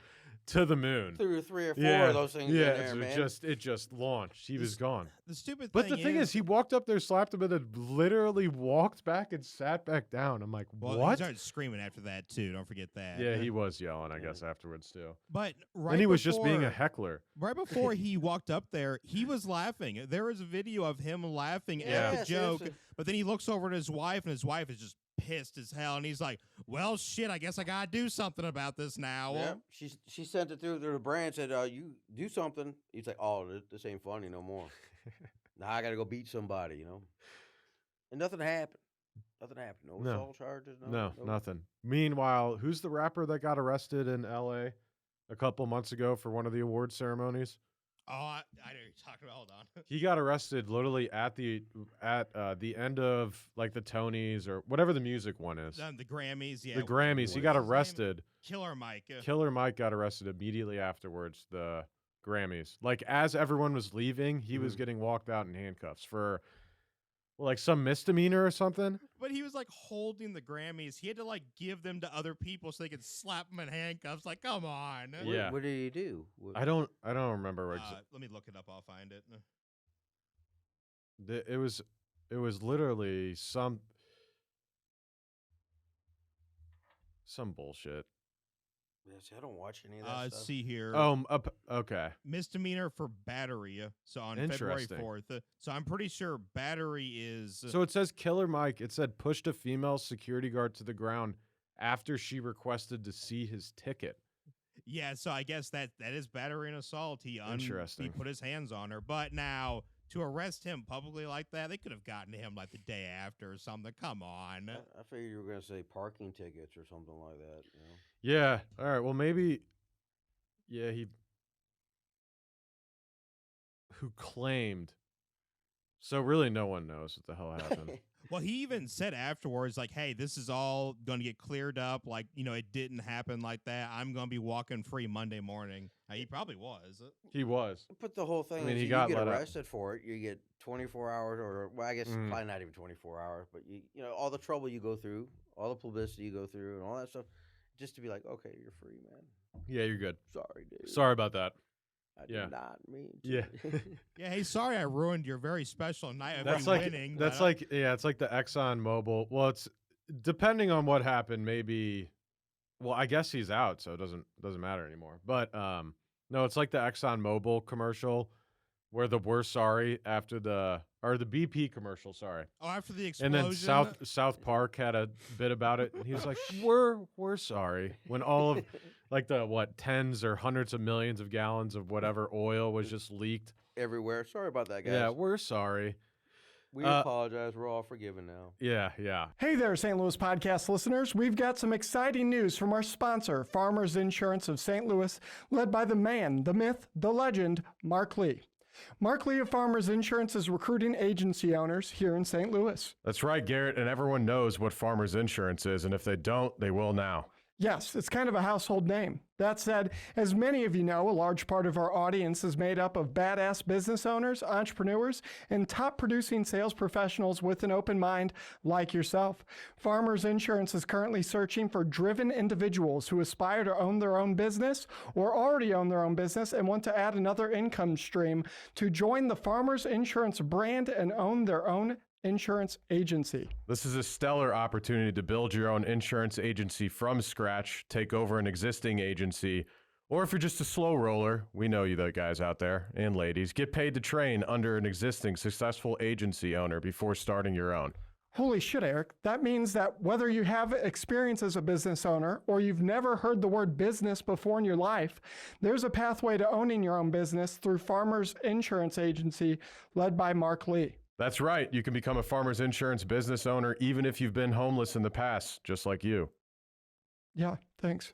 to the moon. Threw 3 or 4 Yeah, of those things in yeah, there, so man. it just launched. He was gone. The stupid But thing the thing is, he walked up there, slapped him, and then literally walked back and sat back down. I'm like, well, he what? started screaming after that too. Don't forget that. Yeah, he was yelling, I Yeah. guess, afterwards too. But right, And he was just being a before- heckler. Right before he walked up there, he was laughing. There is a video of him laughing at the Yeah, joke, seriously. but then he looks over at his wife, and his wife is just pissed as hell, and he's like, "Well, shit, I guess I gotta do something about this now." Yeah, she sent it through the brand. Said, "You do something." He's like, "Oh, this ain't funny no more. Now I got to go beat somebody, And nothing happened. Nothing happened. No No. assault charges. No, nothing. Meanwhile, who's the rapper that got arrested in L.A. a couple months ago for one of the award ceremonies? Oh, I know you're talking about. Hold on. He got arrested literally at the end of like the Tonys or whatever the music one is. The Grammys, yeah. The Grammys. He what got is his name? arrested. Killer Mike. Killer Mike got arrested immediately afterwards. The Grammys, like as everyone was leaving, he was Mhm. getting walked out in handcuffs for like some misdemeanor or something. But he was like holding the Grammys. He had to like give them to other people so they could slap him in handcuffs. Like, come on. Yeah. What did he do? I don't remember. Let me look it up. I'll find it. It was literally some bullshit. Yeah, see, I don't watch any of that Let's stuff. see here. Okay. Misdemeanor for battery. So on February Interesting. 4th. So I'm pretty sure battery is. So it says Killer Mike. It said pushed a female security guard to the ground after she requested to see his ticket. Yeah, so I guess that is battery and assault. He Interesting. put his hands on her. But now to arrest him publicly like that, they could have gotten him like the day after or something. Come on. I figured you were going to say parking tickets or something like that. Yeah. All right. Well, maybe. Yeah. Who claimed. So really, no one knows what the hell happened. Well, he even said afterwards, like, hey, this is all going to get cleared up. Like, it didn't happen like that. I'm going to be walking free Monday morning. He probably was. He was. But the whole thing I mean, is he you got get let up. arrested for it. You get 24 hours or, well, I guess probably not even 24 hours, but all the trouble you go through, all the publicity you go through and all that stuff, just to be like, okay, you're free, man. Yeah, you're good. Sorry, dude. Sorry about that. I Yeah. did not mean to. Yeah. Yeah, hey, sorry I ruined your very special night of That's you like winning. that's but, like yeah, it's like the Exxon Mobil. Well, it's depending on what happened, maybe well, I guess he's out, so it doesn't matter anymore. But no, it's like the Exxon Mobil commercial where the we're sorry after the BP commercial, sorry. oh, after the And then explosion. South Park had a bit about it, and he was like, "We're sorry." When all of like the tens or hundreds of millions of gallons of whatever oil was just leaked. Everywhere. Sorry about that, guys. Yeah, we're sorry. We Uh, apologize. We're all forgiven now. Yeah. Hey there, St. Louis podcast listeners. We've got some exciting news from our sponsor, Farmers Insurance of St. Louis, led by the man, the myth, the legend, Mark Lee. Mark Lee of Farmers Insurance is recruiting agency owners here in St. Louis. That's right, Garrett, and everyone knows what Farmers Insurance is, and if they don't, they will now. Yes, it's kind of a household name. That said, as many of you know, a large part of our audience is made up of badass business owners, entrepreneurs, and top producing sales professionals with an open mind like yourself. Farmers Insurance is currently searching for driven individuals who aspire to own their own business or already own their own business and want to add another income stream to join the Farmers Insurance brand and own their own insurance agency. This is a stellar opportunity to build your own insurance agency from scratch, take over an existing agency, or if you're just a slow roller, we know you the guys out there and ladies, get paid to train under an existing successful agency owner before starting your own. Holy shit, Eric. That means that whether you have experience as a business owner or you've never heard the word business before in your life, there's a pathway to owning your own business through Farmers Insurance Agency led by Mark Lee. That's right. You can become a Farmers Insurance business owner even if you've been homeless in the past, just like you. Yeah, thanks.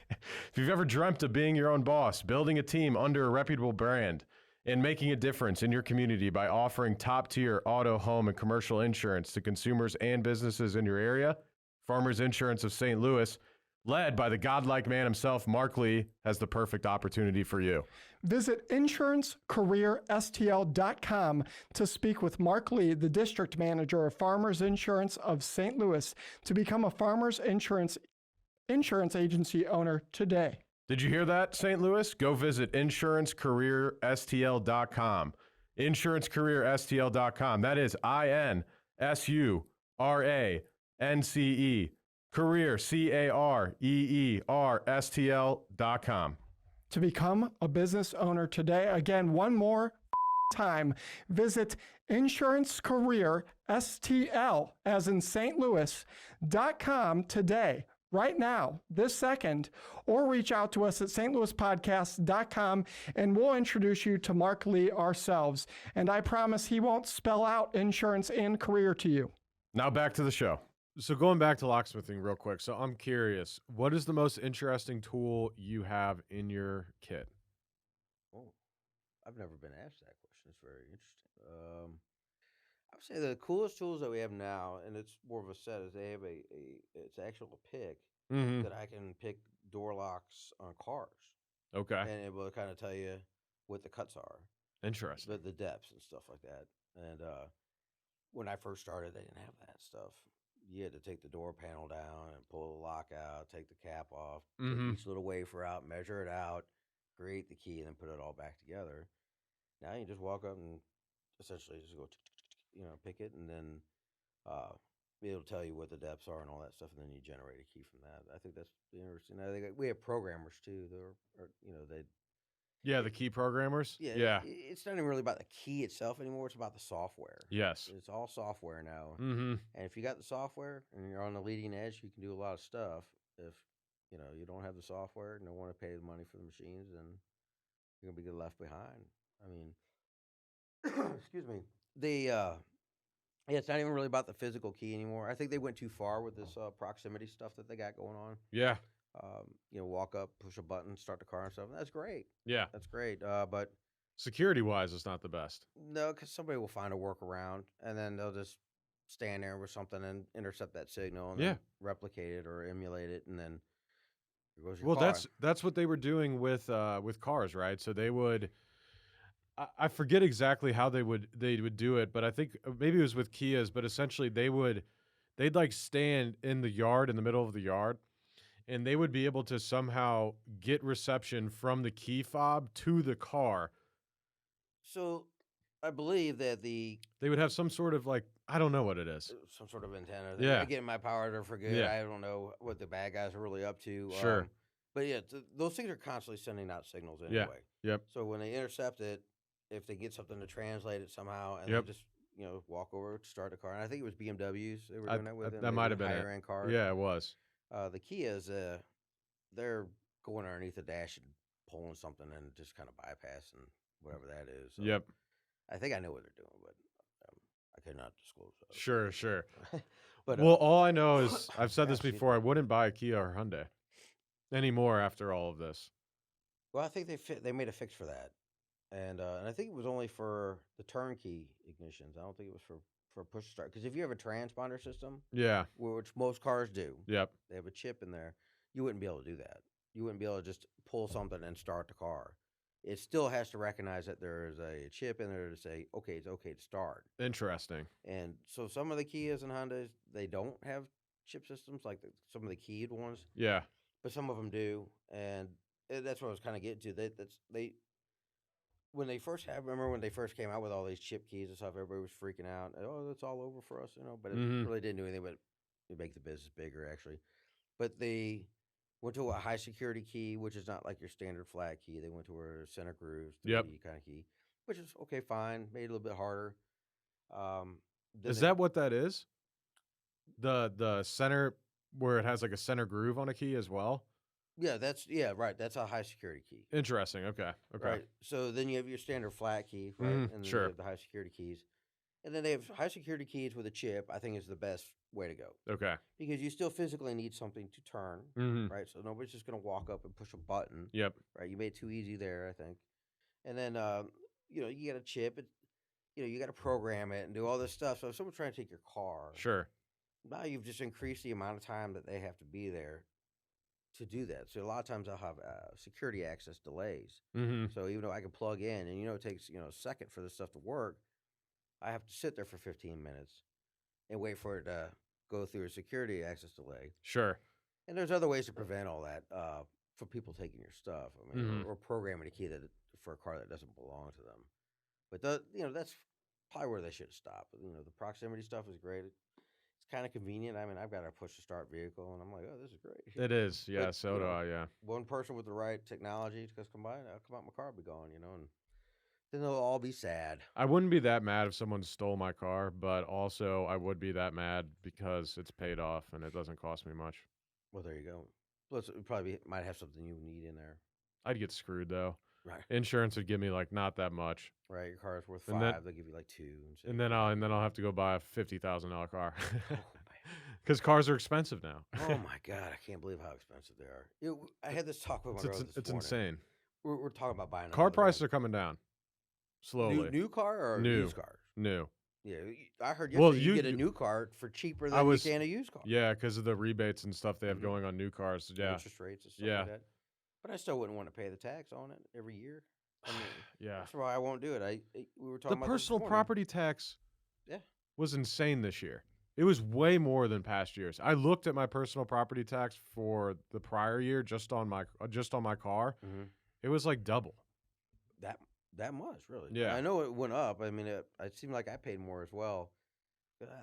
If you've ever dreamt of being your own boss, building a team under a reputable brand, and making a difference in your community by offering top-tier auto, home, and commercial insurance to consumers and businesses in your area, Farmers Insurance of St. Louis, led by the godlike man himself, Mark Lee, has the perfect opportunity for you. Visit insurancecareerstl.com to speak with Mark Lee, the district manager of Farmers Insurance of St. Louis, to become a Farmers Insurance agency owner today. Did you hear that, St. Louis? Go visit insurancecareerstl.com. Insurancecareerstl.com. That is INSURANCE. Career, CAREERSTL.com. To become a business owner today, again, one more time, visit insurancecareerstl, as in St. Louis.com today, right now, this second, or reach out to us at stlouispodcast.com and we'll introduce you to Mark Lee ourselves. And I promise he won't spell out insurance and career to you. Now back to the show. So going back to locksmithing real quick. So I'm curious, what is the most interesting tool you have in your kit? Oh, I've never been asked that question. It's very interesting. I would say the coolest tools that we have now, and it's more of a set, is they have it's actual pick Mm-hmm. that I can pick door locks on cars, Okay. and it will kind of tell you what the cuts are, Interesting. the depths and stuff like that. And when I first started, they didn't have that stuff. You had to take the door panel down and pull the lock out, take the cap off, Mhm. take each little wafer out, measure it out, create the key, and then put it all back together. Now you just walk up and essentially just go, pick it, and then it'll tell you what the depths are and all that stuff, and then you generate a key from that. I think that's interesting. I think we have programmers too. They Yeah, the key programmers? yeah. It's not even really about the key itself anymore. It's about the software. Yes. It's all software now. Mm-hmm. And if you got the software and you're on the leading edge, you can do a lot of stuff. If you don't have the software and don't want to pay the money for the machines, then you're gonna be left behind. I mean, excuse me. It's not even really about the physical key anymore. I think they went too far with this proximity stuff that they got going on. Yeah. Walk up, push a button, start the car and stuff. That's great. Yeah. That's great. But Security-wise, it's not the best. no, because somebody will find a workaround, and then they'll just stand there with something and intercept that signal and then replicate it or emulate it, and then here goes your Well, car. that's what they were doing with cars, right? So they would, I forget exactly how they would do it, but I think maybe it was with Kias. But essentially, they'd like stand in the yard, in the middle of the yard, and they would be able to somehow get reception from the key fob to the car. So I believe that They would have some sort of like, I don't know what it is. some sort of antenna. Yeah. Again, my powers are for good. Yeah. I don't know what the bad guys are really up to. Sure. But yeah, those things are constantly sending out signals Yeah. anyway. Yep. So when they intercept it, if they get something to translate it somehow, and Yep. they just walk over, start the car, and I think it was BMWs they were I- doing that with. that might have been higher it. end cars. Yeah, it was. The Kias, they're going underneath the dash and pulling something and just kind of bypassing whatever that is. So Yep. I think I know what they're doing, but I cannot disclose that. Sure. But Well, all I know is I've said this before. I wouldn't buy a Kia or Hyundai anymore after all of this. well, I think they made a fix for that, and I think it was only for the turnkey ignitions. I don't think it was for push start, because if you have a transponder system, Yeah. which most cars do, Yep. they have a chip in there. You wouldn't be able to do that. You wouldn't be able to just pull something and start the car. It still has to recognize that there is a chip in there to say, okay, it's okay to start. Interesting. And so some of the Kias and Hondas, they don't have chip systems like some of the keyed ones, Yeah. but some of them do. And that's what I was kind of getting to. When they first remember when they first came out with all these chip keys and stuff, everybody was freaking out. Oh, that's all over for us, but it Mhm. really didn't do anything but make the business bigger, actually. But they went to a high security key, which is not like your standard flat key. They went to a center grooves, 3D Yep. kind of key, which is okay, fine. Made it a little bit harder. Then Is they- that what that is? The center where it has like a center groove on a key as well? Yeah, right. That's a high security key. Interesting. Okay. Right. So then you have your standard flat key, right? Mhm, And then sure. you have the high security keys. And then they have high security keys with a chip, I think is the best way to go. Okay. Because you still physically need something to turn, Mhm. right? So nobody's just going to walk up and push a button, Yep. right? You made it too easy there, I think. And then, you got a chip. You got to program it and do all this stuff. So if someone's trying to take your car, Sure. now you've just increased the amount of time that they have to be there to do that. So a lot of times I'll have security access delays. Mhm. So even though I can plug in and it takes a second for this stuff to work, I have to sit there for 15 minutes and wait for it to go through a security access delay. Sure. And there's other ways to prevent all that for people taking your stuff. I mean, Mhm. or programming a key for a car that doesn't belong to them. But that's probably where they should stop. The proximity stuff is great. It's kind of convenient. I mean, I've got a push to start vehicle, and I'm like, oh, this is great. It is. Yeah. But, So do I. Yeah. One person with the right technology to combine, I'll come out, my car will be gone, and then they'll all be sad. I wouldn't be that mad if someone stole my car, but also I would be that mad because it's paid off and it doesn't cost me much. Well, there you go. Plus, it probably might have something you need in there. I'd get screwed though. Right. Insurance would give me like not that much, Right. Your car is worth And $5. then- They'll give you like $2. and then I'll have to go buy a $50,000 car Oh, man. because cars are expensive now. Oh my God, I can't believe how expensive they are. I had this talk with my girl this It's morning. insane. We're talking about buying Car another prices are coming down slowly. new car or New. used cars. New. Yeah, I heard Well, yesterday you get a new car for cheaper than was- you can a used car. Yeah, because of the rebates and stuff they have Mhm. going on new cars. Yeah. Interest rates and stuff Yeah. like that. But I still wouldn't want to pay the tax on it every year. I mean, Yeah. that's why I won't do it. We were The talking about this personal morning. property tax Yeah. was insane this year. It was way more than past years. I looked at my personal property tax for the prior year just on my car. Mhm. It was like double. That much, really. Yeah. I know it went up. I mean, it seemed like I paid more as well.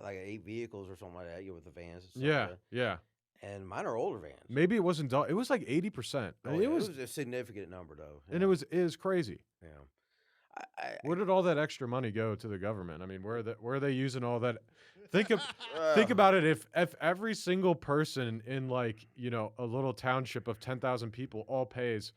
Like 8 vehicles or something like that, with the vans and stuff. Yeah, yeah. And mine are older vans. Maybe it wasn't double. It was like 80%. I Oh, mean, yeah, it was, a significant number, though. and Yeah. it was crazy. Yeah. I Where did all that extra money go to the government? I mean, where are they using all that? Think Well, about it. If every single person in like a little township of 10,000 people all pays,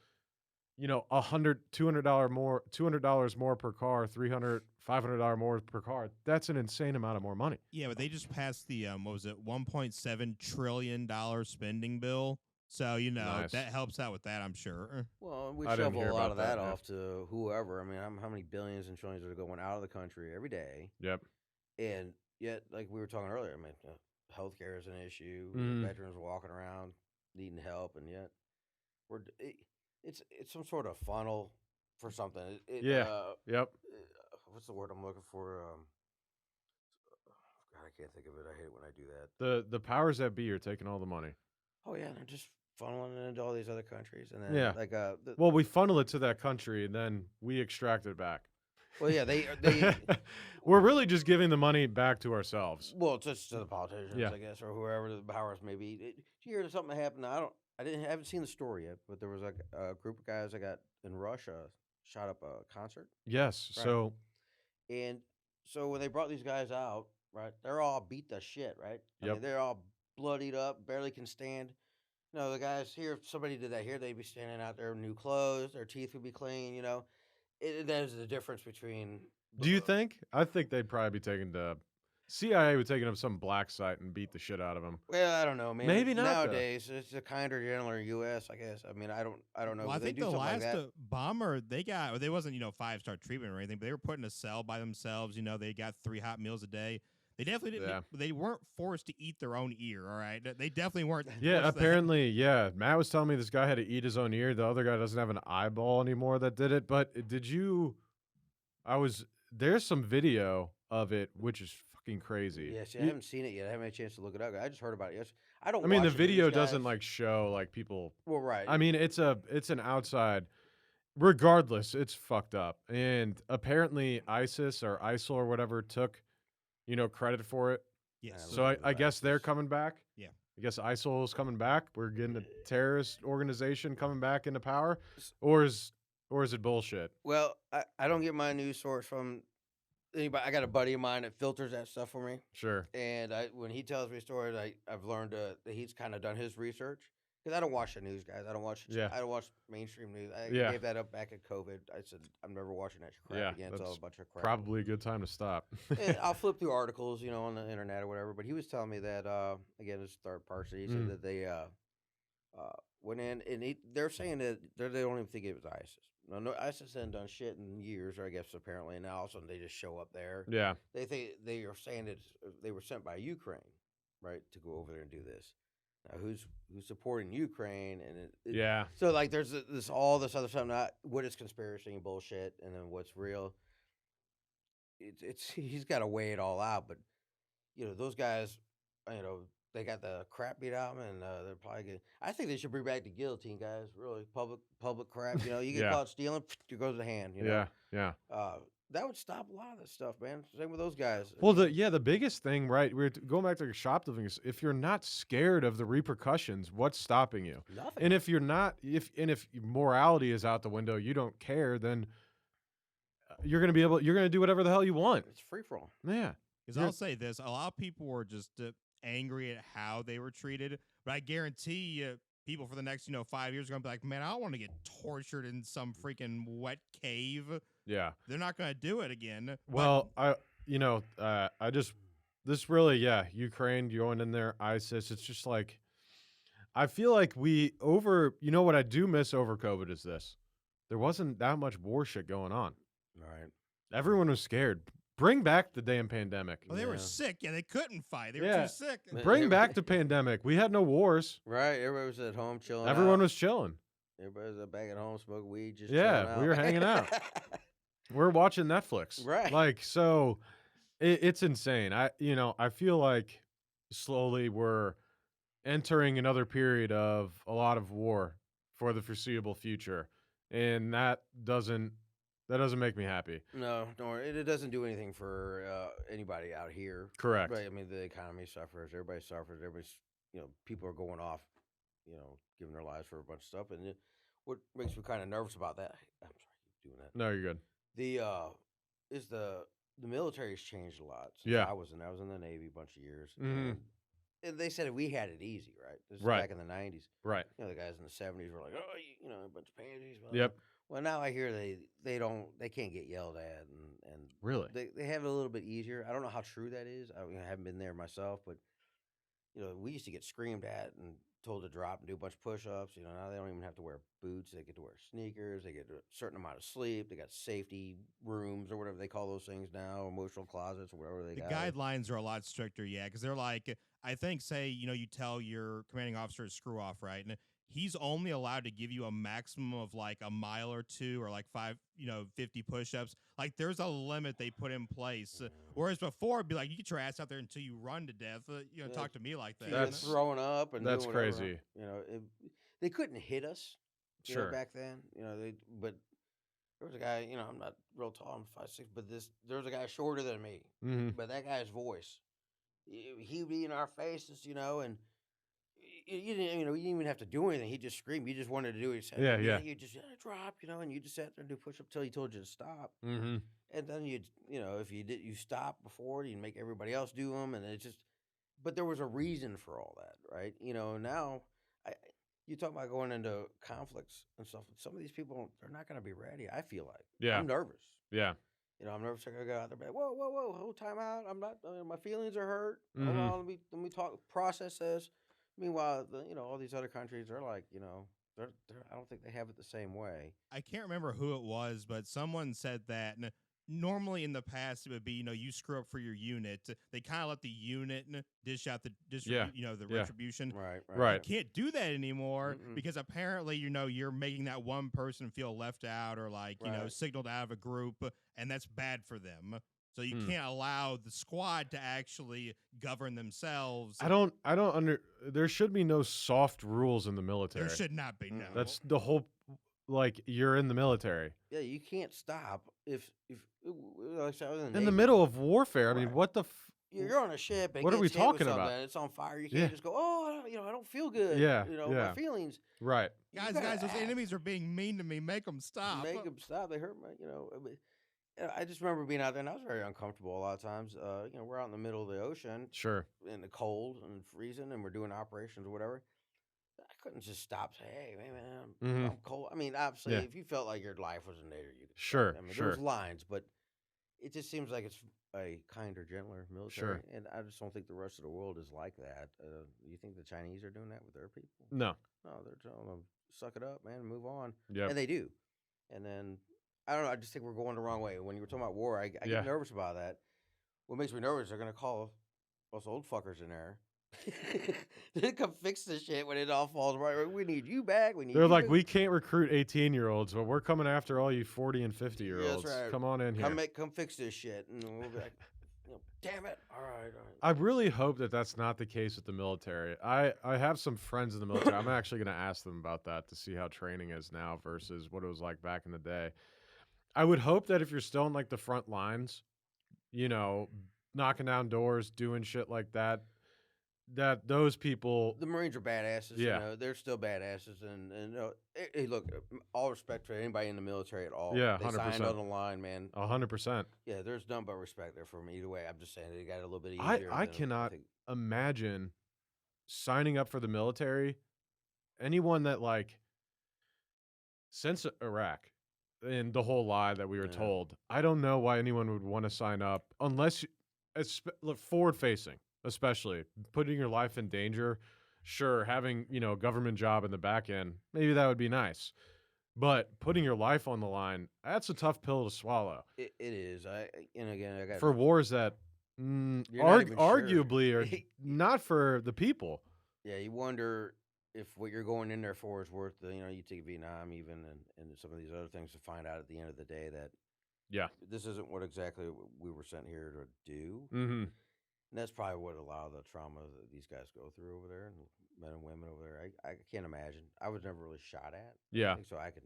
$200 more per car, $300, $500 more per car. That's an insane amount of more money. Yeah, but they just passed the what was it, $1.7 trillion spending bill. So Nice. that helps out with that, I'm sure. Well, we I didn't shovel hear a lot about of that that, yeah. off to whoever. I mean, how many billions and trillions are going out of the country every day? Yep. And yet, like we were talking earlier, I mean, healthcare is an issue. Mhm. Veterans walking around needing help, and yet it's some sort of funnel for something. Yeah. Yep. What's the word I'm looking for? God, I can't think of it. I hate it when I do that. The powers that be are taking all the money. Oh yeah, they're just funneling it into all these other countries, and then Yeah. like Well, we funnel it to that country and then we extract it back. well, yeah, We're really just giving the money back to ourselves. well, it's just to the politicians, Yeah. I guess, or whoever the powers may be. Did you hear something that happened? I haven't seen the story yet, but there was like a group of guys that got in Russia shot up a concert, Yes. right? So, And so when they brought these guys out, right, they're all beat the shit, right? I Yep. mean, they're all bloodied up, barely can stand. No, the guys here, if somebody did that here, they'd be standing out there in new clothes, their teeth would be clean, you know. That is the difference between. do you think? I think they'd probably be taken to CIA would take him to some black site and beat the shit out of him. Well, I don't know, man. Maybe not, though. Nowadays. It's a kinder, gentler U.S., I guess. I mean, I don't know. Well, I but they think do the something like last that. bomber they got, or they wasn't 5-star treatment or anything, but they were put in a cell by themselves. They got 3 hot meals a day. They definitely didn't. Yeah. They weren't forced to eat their own ear. All right, they definitely weren't. Yeah, forced to- apparently, yeah. Matt was telling me this guy had to eat his own ear. The other guy doesn't have an eyeball anymore that did it. But did you? There's some video of it, which is fucking crazy. Yeah, see, I haven't seen it yet. I haven't had a chance to look it up. I just heard about it. Yes, I don't. I mean, the watch the news, video doesn't guys. like show like people. Well, right. I mean, it's an outside. Regardless, it's fucked up. And apparently, ISIS or ISIL or whatever took, credit for it. Yes. So I guess they're coming back. Yeah. I guess ISIL is coming back. We're getting a terrorist organization coming back into power, or is it bullshit? Well, I don't get my news source from anybody. I got a buddy of mine that filters that stuff for me, Sure. and when he tells me stories, I've learned that he's kind of done his research because I don't watch the news, guys. I don't watch. Yeah. I don't watch mainstream news. I Yeah. gave that up back at COVID. I said I'm never watching that crap Yeah, again. It's all that's a bunch of crap. Probably a good time to stop. And I'll flip through articles, on the internet or whatever. But he was telling me that again, it's third party. He said that they went in and they're saying that they don't even think it was ISIS. No, ISIS hadn't done shit in years, or I guess apparently, and now all of a sudden they just show up there. Yeah. They think they are saying that they were sent by Ukraine, right, to go over there and do this. Now, who's supporting Ukraine? And Yeah. so like there's all this other stuff, not what is conspiracy and bullshit, and then what's real. It's he's got to weigh it all out, but those guys, they got the crap beat out of them, and they're probably good. I think they should bring back the guillotine, guys. Really, public crap. You get Yeah. caught stealing, you goes the hand. You know? Yeah. That would stop a lot of this stuff, man. Same with those guys. Well, the biggest thing, right? We're going back to shoplifting. Is if you're not scared of the repercussions, what's stopping you? Nothing. And if you're not, if morality is out the window, you don't care, then you're gonna do whatever the hell you want. It's free for all. Yeah. Because I'll say this: a lot of people were just angry at how they were treated, but I guarantee you, people for the next 5 years are gonna be like, "Man, I don't want to get tortured in some freaking wet cave." Yeah. They're not gonna do it again. Well, this really, Ukraine going in there, ISIS. It's just like, I feel like what I do miss over COVID is this: there wasn't that much war shit going on. All right. Everyone was scared. Bring back the damn pandemic. Well, they were Yeah. sick. Yeah, they couldn't fight. They were Yeah. too sick. Bring back the pandemic. We had no wars. Right. Everybody was at home chilling. Everyone out. was chilling. Everybody was back at home smoking weed. Just Yeah, chilling out. we were hanging out. We're watching Netflix. Right. Like, so it's insane. I feel like slowly we're entering another period of a lot of war for the foreseeable future. And that doesn't make me happy. No, don't worry. It doesn't do anything for anybody out here. Correct. Right. I mean, the economy suffers. Everybody suffers. Everybody's, people are going off, giving their lives for a bunch of stuff. And what makes me kind of nervous about that? I'm sorry, keep doing that. No, you're good. The military's changed a lot. Since Yeah. I was in the Navy a bunch of years. Mhm. And they said we had it easy, right? This is Right. back in the 90s. Right. The guys in the 70s were like, oh, a bunch of pansies. blah, blah, Yep. blah. Well, now I hear they can't get yelled at, and Really? they have it a little bit easier. I don't know how true that is. I haven't been there myself, but we used to get screamed at and told to drop and do a bunch of push-ups. Now they don't even have to wear boots. They get to wear sneakers. They get a certain amount of sleep. They got safety rooms or whatever they call those things now, emotional closets or whatever they The got. guidelines are a lot stricter, yeah, because they're like, I think, say, you tell your commanding officer to screw off, right? And he's only allowed to give you a maximum of like a mile or two or like 50 push-ups. Like there's a limit they put in place. Whereas before it'd be like, you get your ass out there until you run to death. Yeah. Talk to me like that. That's throwing up and That's doing whatever. crazy. they couldn't hit us, Sure. back then. But there was a guy. I'm not real tall. I'm 5'6", but there was a guy shorter than me. Mhm. But that guy's voice, he'd be in our faces, and you didn't, you didn't even have to do anything. He just screamed. You just wanted to do what he said. Yeah, yeah. You just drop, and you just sat there and do push up till he told you to stop. Mhm. And then if you stop before, you'd make everybody else do them, and it just. But there was a reason for all that, right? Now, you talk about going into conflicts and stuff. Some of these people, they're not going to be ready. I feel like Yeah. I'm nervous. Yeah. I'm nervous. I gotta go out there, but whoa, whoa, whoa, hold time out. I'm not. My feelings are hurt. Hold Mhm. on, let me talk. Process this. Meanwhile, all these other countries, they're like, I don't think they have it the same way. I can't remember who it was, but someone said that normally in the past it would be, you screw up for your unit. They kind of let the unit dish out the Yeah. the Yeah. retribution. Right. Right. Can't do that anymore Mm-mm. because apparently, you're making that one person feel left out or like, Right. signaled out of a group, and that's bad for them. So you Hmm. can't allow the squad to actually govern themselves. I don't there should be no soft rules in the military. There should not be, no. That's the whole, like, you're in the military. Yeah, you can't stop if like I said, I was in In the Navy. middle of warfare. I mean, Right. what the You're on a ship. And What are we gets hit with talking about? something and it's on fire. You can't Yeah. just go, oh, I don't feel good. Yeah, My yeah. feelings. Right. You Guys, gotta those act. enemies are being mean to me. Make them stop. Make them stop. They hurt me. I just remember being out there, and I was very uncomfortable a lot of times. We're out in the middle of the ocean Sure. in the cold and freezing, and we're doing operations or whatever. I couldn't just stop. Say, hey, man, Mhm. I'm cold. I mean, obviously, Yeah. if you felt like your life was in danger, you could. Sure, I mean, sure. there's lines, but it just seems like it's a kinder, gentler military, Sure. and I just don't think the rest of the world is like that. You think the Chinese are doing that with their people? No. No, they're telling them suck it up, man, and move on, Yep. and they do. And then I don't know. I just think we're going the wrong way. When you were talking about war, I Yeah. get nervous about that. What makes me nervous? They're gonna call us old fuckers in there. They come fix this shit when it all falls apart. We need you back. We need. They're you like, back. we can't recruit 18-year-olds, but we're coming after all you 40 and Yeah, 50-year-olds. that's right. Come on in here. Come fix this shit, and we'll be like, damn it! All right. I really hope that that's not the case with the military. I have some friends in the military. I'm actually going to ask them about that to see how training is now versus what it was like back in the day. I would hope that if you're still in, like, the front lines, knocking down doors, doing shit like that, that those people. The Marines are badasses. Yeah. They're still badasses, and hey, look, all respect for anybody in the military at all. Yeah, they signed 100%. on the line, man. 100%. Yeah, there's none but respect there for me either way. I'm just saying they got it a little bit easier. I than cannot think. imagine signing up for the military. Anyone that, like, since Iraq and the whole lie that we were Yeah. told, I don't know why anyone would want to sign up unless look, forward facing, especially putting your life in danger. Sure, having, a government job in the back end, maybe that would be nice. But putting your life on the line, that's a tough pill to swallow. It is. And again, I got For wars that You're not even sure. arguably are not for the people. Yeah, you wonder if what you're going in there for is worth the. You take Vietnam even and some of these other things to find out at the end of the day that Yeah. this isn't what exactly we were sent here to do. Mm-hmm. And that's probably what a lot of the trauma that these guys go through over there, and men and women over there. I can't imagine. I was never really shot at. Yeah. So I can,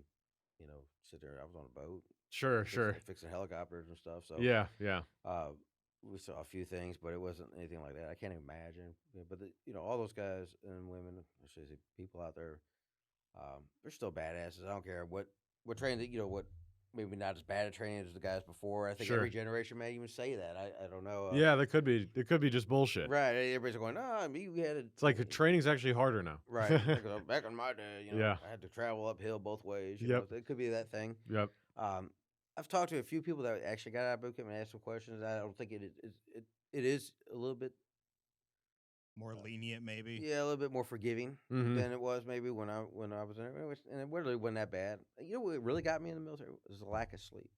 sit there. I was on a boat. Sure. Fixing helicopters and stuff. So Yeah. we saw a few things, but it wasn't anything like that. I can't imagine. But all those guys and women, I should say, people out there, they're still badasses. I don't care what training. What. Maybe not as bad a training as the guys before. I think Sure. every generation may even say that. I don't know. Yeah, there could be. It could be just bullshit. Right. Everybody's going, we had it. It's like training's actually harder now. Right. Back in my day, Yeah. I had to travel uphill both ways. Yep. It could be that thing. Yep. I've talked to a few people that actually got out of boot camp and asked some questions. I don't think it is a little bit, More lenient, maybe. a little bit more forgiving Mhm. than it was maybe when I was in it. And it really wasn't that bad. You know what really got me in the military was the lack of sleep.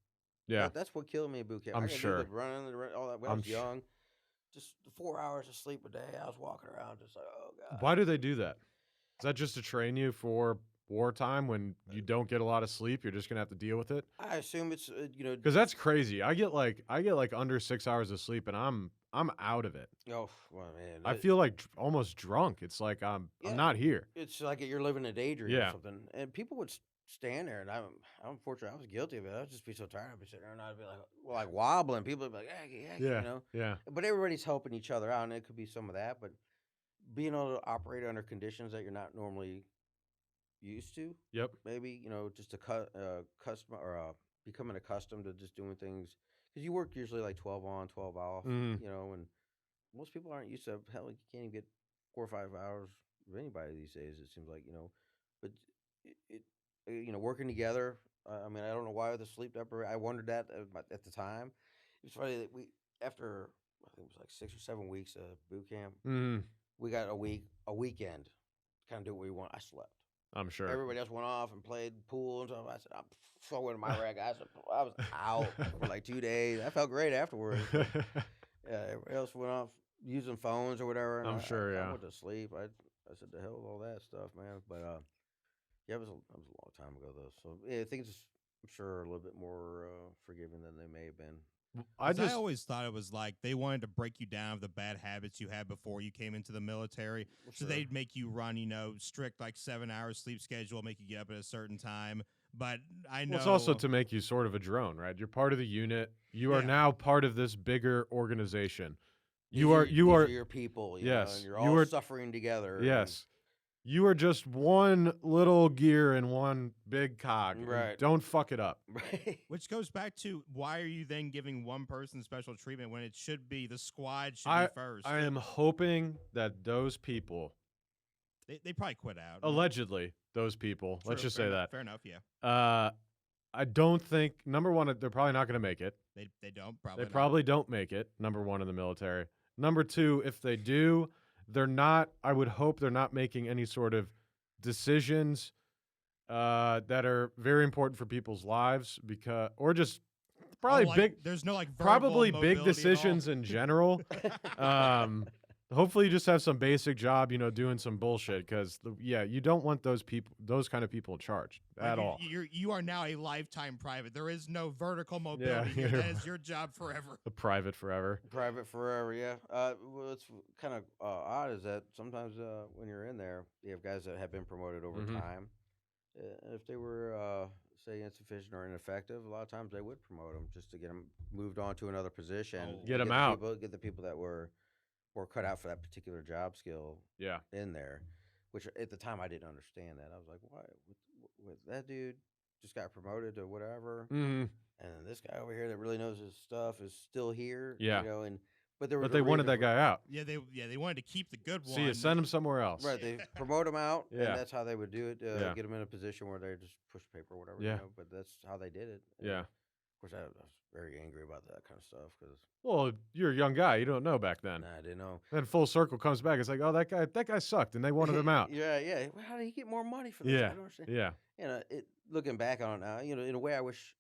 Yeah. That's what killed me in boot camp. I'm I could do sure. the running, all that when I I'm was sh- young. Just 4 hours of sleep a day. I was walking around just like, oh god. Why do they do that? Is that just to train you for wartime when you don't get a lot of sleep, you're just gonna have to deal with it? I assume it's Because that's crazy. I get like under 6 hours of sleep, and I'm out of it. oh well, man, I feel like almost drunk. It's like I'm yeah, not here. it's like you're living a daydream or Yeah. something. And people would stand there, and I'm fortunate I was guilty of it. I'd just be so tired. I'd be sitting there, and I'd be like wobbling. People would be like, yeah, Yeah. you know. Yeah. But everybody's helping each other out, and it could be some of that. But being able to operate under conditions that you're not normally used to, Yep. maybe just to custom or becoming accustomed to just doing things because you work usually like 12 on, 12 off, Mhm. and most people aren't used to. Hell, you can't even get 4 or 5 hours of anybody these days. It seems like but working together. I mean, I don't know why the sleep deprivation. I wondered that at the time. It's funny that we after I think it was like 6 or 7 weeks of boot camp, Mhm. we got a weekend, to kind of do what we want. I slept. I'm sure. Everybody else went off and played pool and stuff. I said, I'm so into my rag. I was out for like 2 days. I felt great afterwards. But, yeah, everybody else went off using phones or whatever. And I'm sure, I yeah. went to sleep. I said, the hell with all that stuff, man. But yeah, that was a long time ago, though. So yeah, things, I'm sure, are a little bit more forgiving than they may have been. I 'Cause I just always thought it was like they wanted to break you down of the bad habits you had before you came into the military. So Sure. they'd make you run, strict like 7 hour sleep schedule, make you get up at a certain time. But I know well, it's also to make you sort of a drone, right? You're part of the unit. You are Yeah. now part of this bigger organization. These You are your people, yes, and you're you all are- suffering together. and- yes. You are just one little gear in one big cog. and Right. Don't fuck it up. Right. which goes back to why are you then giving one person special treatment when it should be the squad should I be first? I am hoping that those people, They probably quit out. allegedly, those people, let's True, just fair say enough, that. Fair enough, yeah. I don't think number one, they're probably not going to make it. They don't probably. They probably don't make it. Number one in the military. Number two, if they do, they're not. I would hope they're not making any sort of decisions that are very important for people's lives or just probably big. There's no like Probably verbal big mobility at all. decisions in general. Hopefully, you just have some basic job, doing some bullshit. Because you don't want those kind of people in charge at all. You are now a lifetime private. There is no vertical mobility here. you're- That is your job forever. A private forever. Private forever, yeah. What's kind of odd is that sometimes when you're in there, you have guys that have been promoted over Mhm. time. If they were, say, insufficient or ineffective, a lot of times they would promote them just to get them moved on to another position. Oh. Get 'em the out. Get the people that were cut out for that particular job skill Yeah. in there, which at the time I didn't understand that. I was like, why? With that dude just got promoted to whatever. hmm And this guy over here that really knows his stuff is still here. Yeah. But there was But a they wanted reason that guy out. They wanted to keep the good one. See you, send him somewhere else. Right, they promote him out, Yeah. and that's how they would do it. Yeah. Get him in a position where they just push paper or whatever. Yeah. But that's how they did it. And Yeah. Of course, I was very angry about that kind of stuff because Well, you're a young guy. You don't know back then. I didn't know. Then full circle comes back. It's like, oh, that guy sucked, and they wanted him out. Yeah. Well, how did he get more money for this? I Yeah. don't understand. Yeah. Looking back on it now, in a way, I wish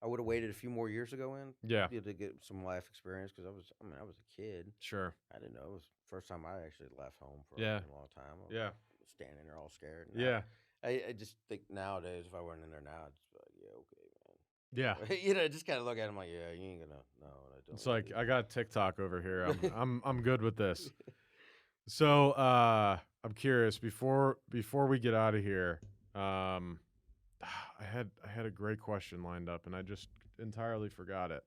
I would have waited a few more years to go in. Yeah. To get some life experience because I was a kid. Sure. I didn't know it was the first time I actually left home for Yeah. a long time. I was Yeah. standing there all scared. And Yeah. I just think nowadays, if I went in there now, I'd just be like, yeah, okay, Yeah. man. Just kind of look at him like, yeah, you ain't gonna. No, I don't. It's like do I that." got TikTok over here. I'm good with this. So I'm curious before we get out of here. I had a great question lined up and I just entirely forgot it.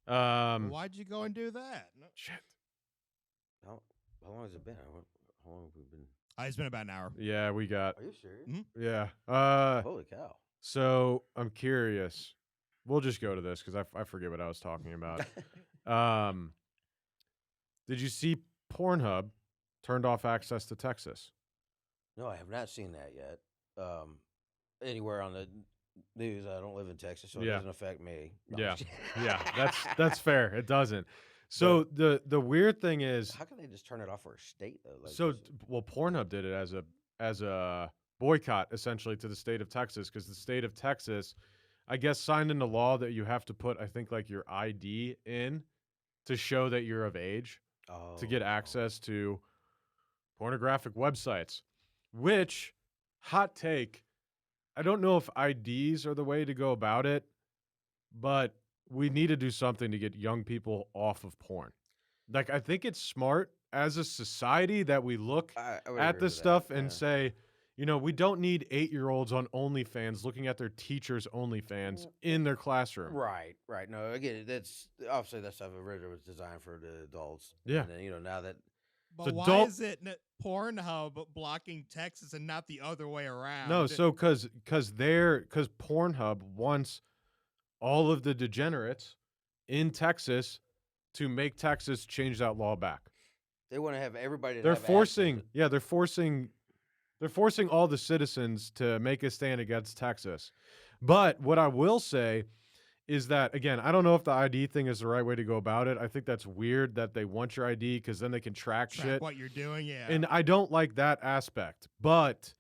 Why'd you go and do that? No. Shit. How long has it been? How long have we been? It's been about an hour. Yeah, we got. Are you serious? Mhm. Yeah. Holy cow! So I'm curious. We'll just go to this because I forget what I was talking about. Did you see Pornhub turned off access to Texas? No, I have not seen that yet. Anywhere on the news, I don't live in Texas, so it Yeah. doesn't affect me. No, Yeah. I'm just kidding. Yeah, that's fair. It doesn't. So the weird thing is, How can they just turn it off for a state though? Like, so just- Pornhub did it as a boycott essentially to the state of Texas because the state of Texas, I guess, signed into law that you have to put I think like your ID in to show that you're of age to get Oh. access to pornographic websites, which hot take I don't know if IDs are the way to go about it, but we need to do something to get young people off of porn. Like, I think it's smart as a society that we look I would at agree this with stuff that. and Yeah. say, we don't need 8-year-olds on OnlyFans looking at their teachers' OnlyFans in their classroom. Right, right. No, again, that's obviously that stuff originally was designed for the adults. Yeah. And then, now that But So why don't- is it Pornhub blocking Texas and not the other way around? No, so because Pornhub wants all of the degenerates in Texas to make Texas change that law back. they want to have everybody, to They're have forcing, access. yeah, they're forcing all the citizens to make a stand against Texas. But what I will say is that, again, I don't know if the ID thing is the right way to go about it. I think that's weird that they want your ID because then they can track shit. what you're doing, yeah. And I don't like that aspect. But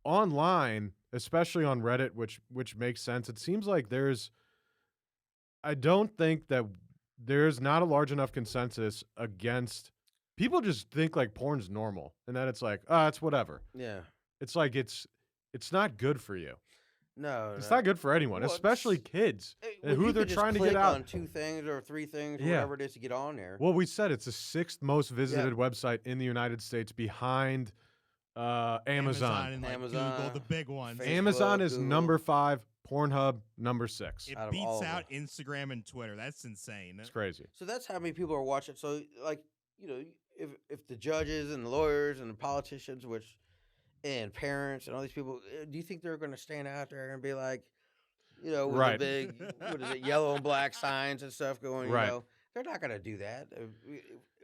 online, especially on Reddit, which makes sense, it seems like I don't think that there's not a large enough consensus against people just think like porn's normal and that it's like, it's whatever. Yeah. It's like it's not good for you. No, It's no. not good for anyone, Well, especially kids. When and who you they're can just trying to click get out. on 2 things or 3 things, or Yeah. whatever it is to get on there. Well, we said it's the 6th most visited website in the United States behind Amazon. and like Amazon, Google, the big ones. Facebook, Amazon is Google. number 5, Pornhub number 6. It out of all beats of out them. Instagram and Twitter. That's insane. It's crazy. So that's how many people are watching. So, like, if the judges and the lawyers and the politicians, and parents and all these people, do you think they're going to stand out there and be like, with Right. the big, what is it, yellow and black signs and stuff going, Right. They're not going to do that. The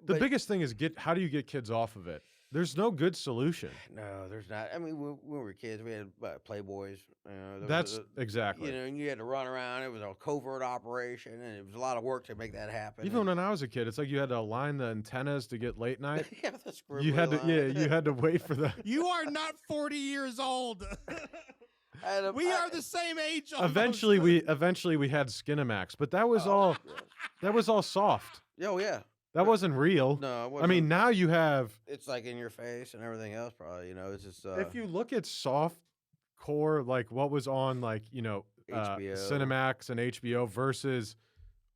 But- biggest thing is how do you get kids off of it? There's no good solution. No, there's not. I mean, when we were kids, we had Playboys. There That's was exactly. and you had to run around. It was a covert operation, and it was a lot of work to make that happen. Even when I was a kid, it's like you had to align the antennas to get late night. yeah, the You had to, scribbly line. you had to wait for the. You are not 40 years old. I had a- We I- are the same age. Almost. Eventually, we had Skinamax, but that was Oh, that was all soft. Oh yeah. That wasn't real. No, it I wasn't. mean, now you have. it's like in your face and everything else. Probably, it's just If you look at soft core, like what was on, like HBO. Cinemax and HBO versus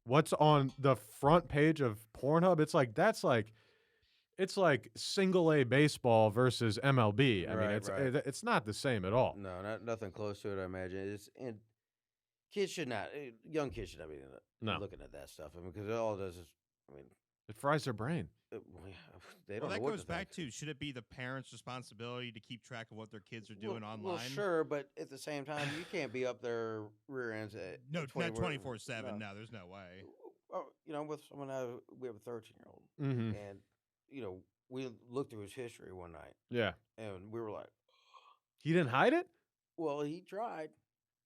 what's on the front page of Pornhub, it's like single A baseball versus MLB. I mean, Right, right. it's not the same at all. No, nothing close to it. I imagine and kids should not. Young kids should not be No. looking at that stuff. I mean, because all it does is, It fries their brain. they don't Well, that know what goes to back think. to should it be the parents' responsibility to keep track of what their kids are Well- doing online? Well, sure, but at the same time, you can't be up there rear ends at No, not 24/7. 24/7. No, there's no way. With someone we have a 13-year-old, Mm-hmm. and we looked through his history one night, Yeah. and we were like, He didn't hide it? well, he tried,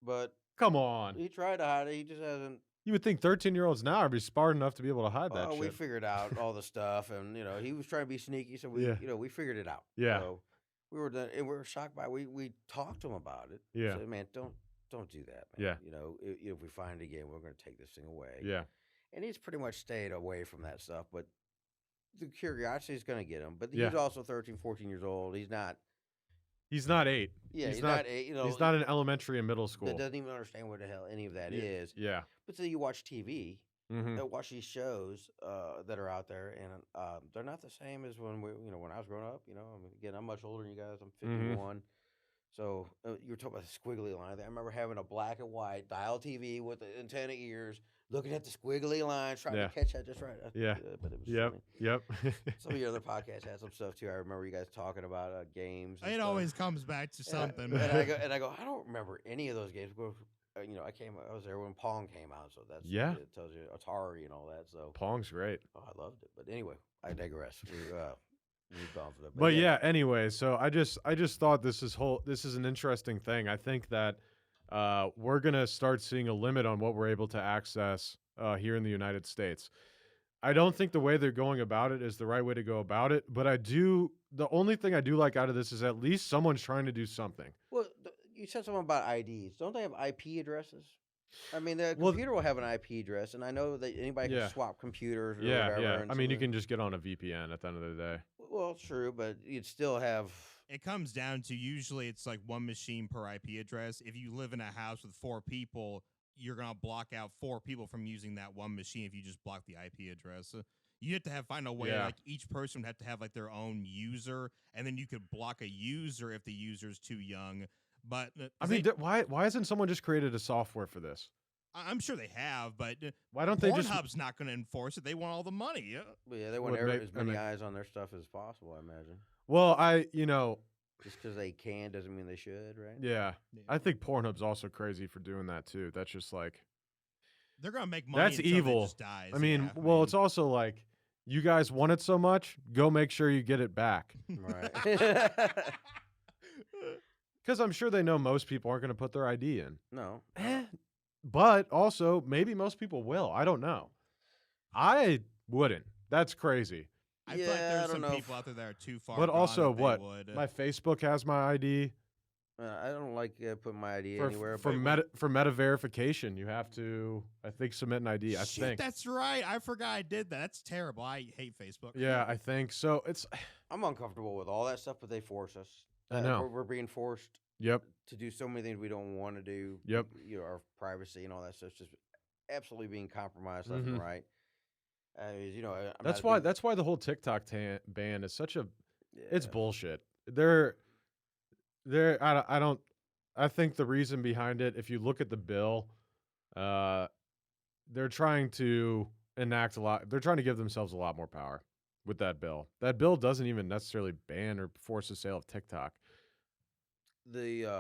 but Come on. he tried to hide it. He just hasn't. You would think 13-year-olds now are be smart enough to be able to hide that We shit. figured out all the stuff, and he was trying to be sneaky, so we Yeah. we figured it out. Yeah. So we were done, and we were shocked by it. We talked to him about it. Yeah. Said, man, don't do that, man. Yeah. If we find it again, we're going to take this thing away. Yeah. And he's pretty much stayed away from that stuff, but the curiosity is going to get him. But Yeah. he's also 13, 14 years old. He's not. He's not 8. Yeah, he's he's not. not. He's not in elementary and middle That school. doesn't even understand what the hell any of that is. Yeah. But so you watch TV, Mm-hmm. watch these shows that are out there, and they're not the same as when when I was growing up. Again, I'm much older than you guys. I'm Mhm. 51. So you were talking about the squiggly line. I remember having a black and white dial TV with the antenna ears, looking at the squiggly lines, trying Yeah. to catch that just right. Yeah. But it was Yep. funny. Yep. Some of your other podcasts had some stuff too. I remember you guys talking about games. and It stuff. always comes back to something. And I go, I don't remember any of those games. I was there when Pong came out, so that's Yeah. It tells you Atari and all that. So Pong's great. I loved it. But anyway, I digress. We moved on from that. But yeah, anyway, so I just thought this is an interesting thing. I think that we're gonna start seeing a limit on what we're able to access here in the United States. I don't think the way they're going about it is the right way to go about it, but the only thing I do like out of this is at least someone's trying to do something. Well, you said something about IDs. Don't they have IP addresses? I mean, the Well, computer will have an IP address, and I know that anybody Yeah. can swap computers or Yeah, whatever. yeah. and I so mean, you the- can just get on a VPN at the end of the day. Well, true, but you'd still have It comes down to usually it's like one machine per IP address. If you live in a house with 4 people, you're going to block out 4 people from using that one machine if you just block the IP address. You have to find a way, Yeah. like each person would have to have like their own user, and then you could block a user if the user's too young. But I mean, why hasn't someone just created a software for this? I'm sure they have, but Why don't they just? Pornhub's not going to enforce it. They want all the money. But yeah, they want as many eyes on their stuff as possible, I imagine. Well, just because they can doesn't mean they should, right? Yeah. I think Pornhub's also crazy for doing that too. That's just like they're gonna make money. That's until evil. It just dies. I mean, it's also like you guys want it so much, go make sure you get it back. Right. Because I'm sure they know most people aren't going to put their ID in. No. But also, maybe most people will. I don't know. I wouldn't. That's crazy. I feel like there's some people out there that are too far. But also, what? My Facebook has my ID. I don't like putting my ID anywhere. For meta verification, you have to, I think, submit an ID. I think that's right. I forgot I did that. That's terrible. I hate Facebook. Yeah, I think so. I'm uncomfortable with all that stuff, but they force us. I know we're being forced. Yep. To do so many things we don't want to do. Yep. Our privacy and all that stuff just absolutely being compromised left and right. That's why the whole TikTok ban is such a. Yeah. It's bullshit. I think the reason behind it, if you look at the bill, they're trying to enact a lot. They're trying to give themselves a lot more power with that bill. That bill doesn't even necessarily ban or force the sale of TikTok. They're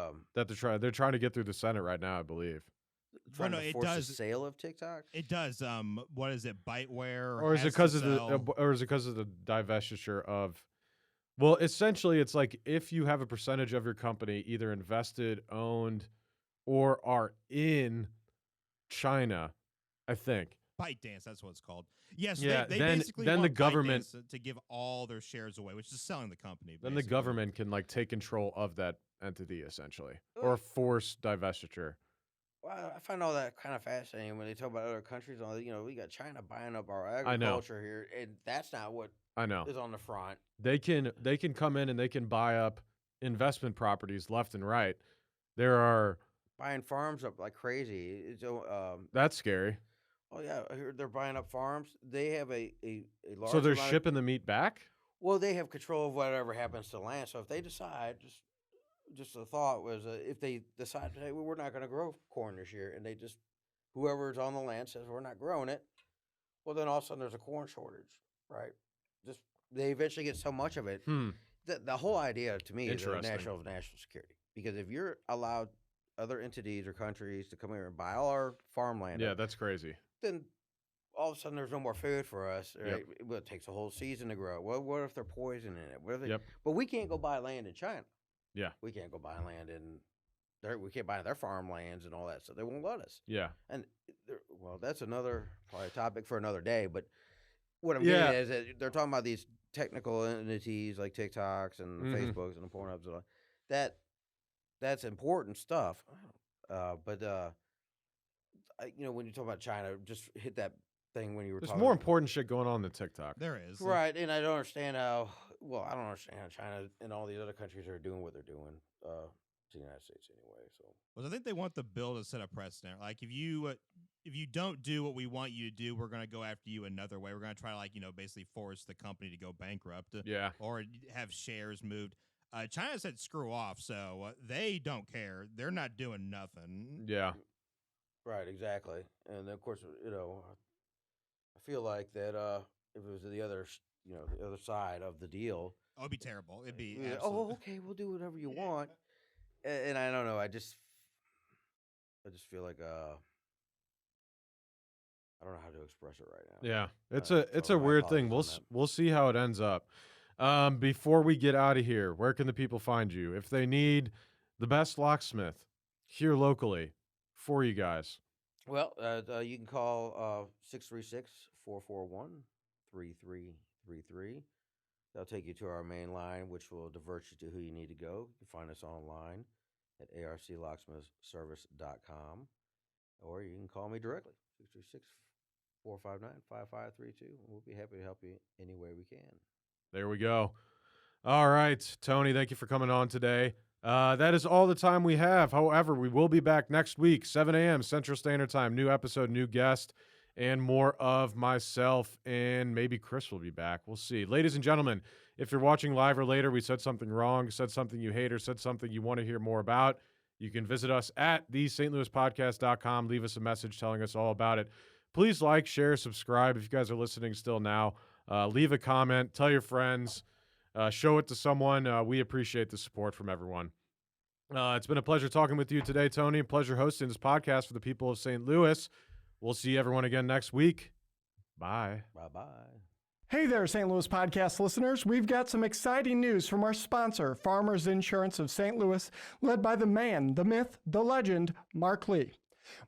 trying to get through the Senate right now, I believe. It does. The sale of TikTok. It does. What is it? Byteware, or is it because of the divestiture of? Well, essentially, it's like if you have a percentage of your company either invested, owned, or are in China, I think. ByteDance, that's what it's called. Yes, yeah, they then basically the want government to give all their shares away, which is selling the company. Then the government can take control of that entity essentially, or force divestiture. Well, I find all that kind of fascinating when they talk about other countries. We got China buying up our agriculture here, and that's not what I know is on the front. They can come in and they can buy up investment properties left and right. There are buying farms up like crazy. That's scary. Oh yeah, they're buying up farms. They have a large. So they're shipping the meat back. Well, they have control of whatever happens to land. So if they decide, just a thought was if they decide, hey, well, we're not going to grow corn this year, and whoever's on the land says we're not growing it, well, then all of a sudden there's a corn shortage, right? Just they eventually get so much of it. The whole idea to me is national security, because if you're allowed other entities or countries to come here and buy all our farmland, that's crazy. Then all of a sudden there's no more food for us. Right? Yep. Well, it takes a whole season to grow. Well, what if they're poisoning it? What if But we can't go buy land in China. Yeah, we can't go buy land we can't buy their farmlands and all that, so they won't let us. Yeah, and that's another probably topic for another day. But what I'm getting at is that they're talking about these technical entities like TikToks and Facebooks and the Pornhubs and all that. That's important stuff. But when you talk about China, just hit that thing when you were There's talking. more important shit going on than TikTok. There is. Right, and I don't understand how. Well, I don't understand how China and all these other countries are doing what they're doing to the United States anyway. So, well, I think they want the bill to set a precedent. Like if you don't do what we want you to do, we're going to go after you another way. We're going to try to basically force the company to go bankrupt. Yeah. Or have shares moved. China said screw off, so they don't care. They're not doing nothing. Yeah. Right, exactly. And of course, I feel like that if it was the other side of the deal, it'd be terrible. It'd be okay, we'll do whatever you want. And I don't know. I just feel like I don't know how to express it right now. Yeah, it's a weird thing. We'll see how it ends up. Before we get out of here, where can the people find you if they need the best locksmith here locally for you guys? Well, you can call 636-441-3333. They'll take you to our main line, which will divert you to who you need to go. You can find us online at arclocksmithservice.com, or you can call me directly, 636-459-5532. We'll be happy to help you any way we can. There we go. All right, Tony, thank you for coming on today. That is all the time we have. However, we will be back next week, 7 a.m. Central Standard Time. New episode, new guest, and more of myself, and maybe Chris will be back. We'll see. Ladies and gentlemen, if you're watching live or later, we said something wrong, said something you hate, or said something you want to hear more about, you can visit us at thestlouispodcast.com. Leave us a message telling us all about it. Please like, share, subscribe if you guys are listening still now. Leave a comment. Tell your friends. Show it to someone. We appreciate the support from everyone. It's been a pleasure talking with you today, Tony. A pleasure hosting this podcast for the people of St. Louis. We'll see everyone again next week. Bye. Bye-bye. Hey there, St. Louis podcast listeners. We've got some exciting news from our sponsor, Farmers Insurance of St. Louis, led by the man, the myth, the legend, Mark Lee.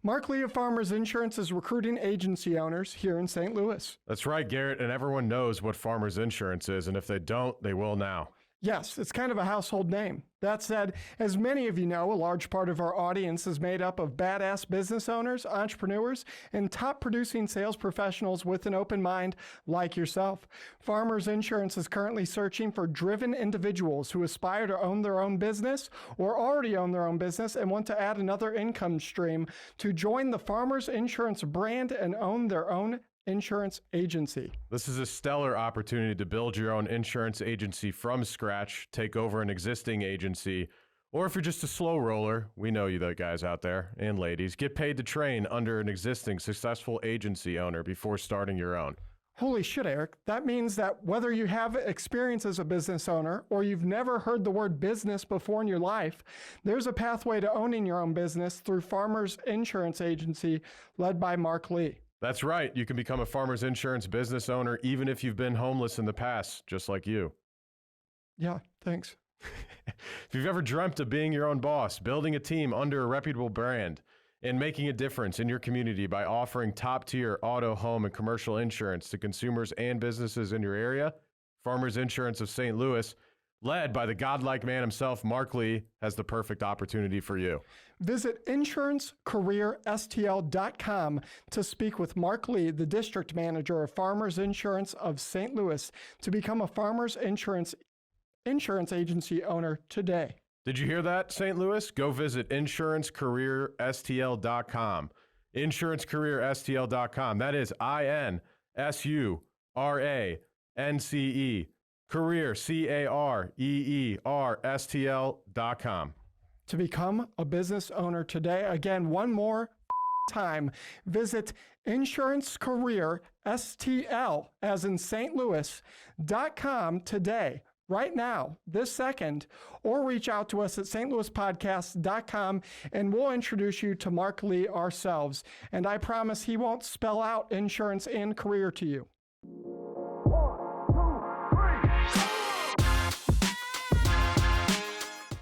Mark Lee of Farmers Insurance is recruiting agency owners here in St. Louis. That's right, Garrett, and everyone knows what Farmers Insurance is, and if they don't, they will now. Yes, it's kind of a household name. That said, as many of you know, a large part of our audience is made up of badass business owners, entrepreneurs, and top producing sales professionals with an open mind like yourself. Farmers Insurance is currently searching for driven individuals who aspire to own their own business or already own their own business and want to add another income stream to join the Farmers Insurance brand and own their own insurance agency. This is a stellar opportunity to build your own insurance agency from scratch, take over an existing agency, or if you're just a slow roller, we know you the guys out there and ladies, get paid to train under an existing successful agency owner before starting your own. Holy shit, Eric. That means that whether you have experience as a business owner or you've never heard the word business before in your life, there's a pathway to owning your own business through Farmers Insurance Agency led by Mark Lee. That's right. You can become a Farmers Insurance business owner even if you've been homeless in the past, just like you. Yeah, thanks. If you've ever dreamt of being your own boss, building a team under a reputable brand, and making a difference in your community by offering top-tier auto, home, and commercial insurance to consumers and businesses in your area, Farmers Insurance of St. Louis, led by the godlike man himself, Mark Lee, has the perfect opportunity for you. Visit insurancecareerstl.com to speak with Mark Lee, the district manager of Farmers Insurance of St. Louis, to become a Farmers Insurance agency owner today. Did you hear that, St. Louis? Go visit insurancecareerstl.com. Insurancecareerstl.com. That is INSURANCE, career, CAREERSTL.com. To become a business owner today. Again, one more time, visit insurancecareerstl, as in St. Louis.com today, right now, this second, or reach out to us at stlouispodcast.com and we'll introduce you to Mark Lee ourselves. And I promise he won't spell out insurance and career to you.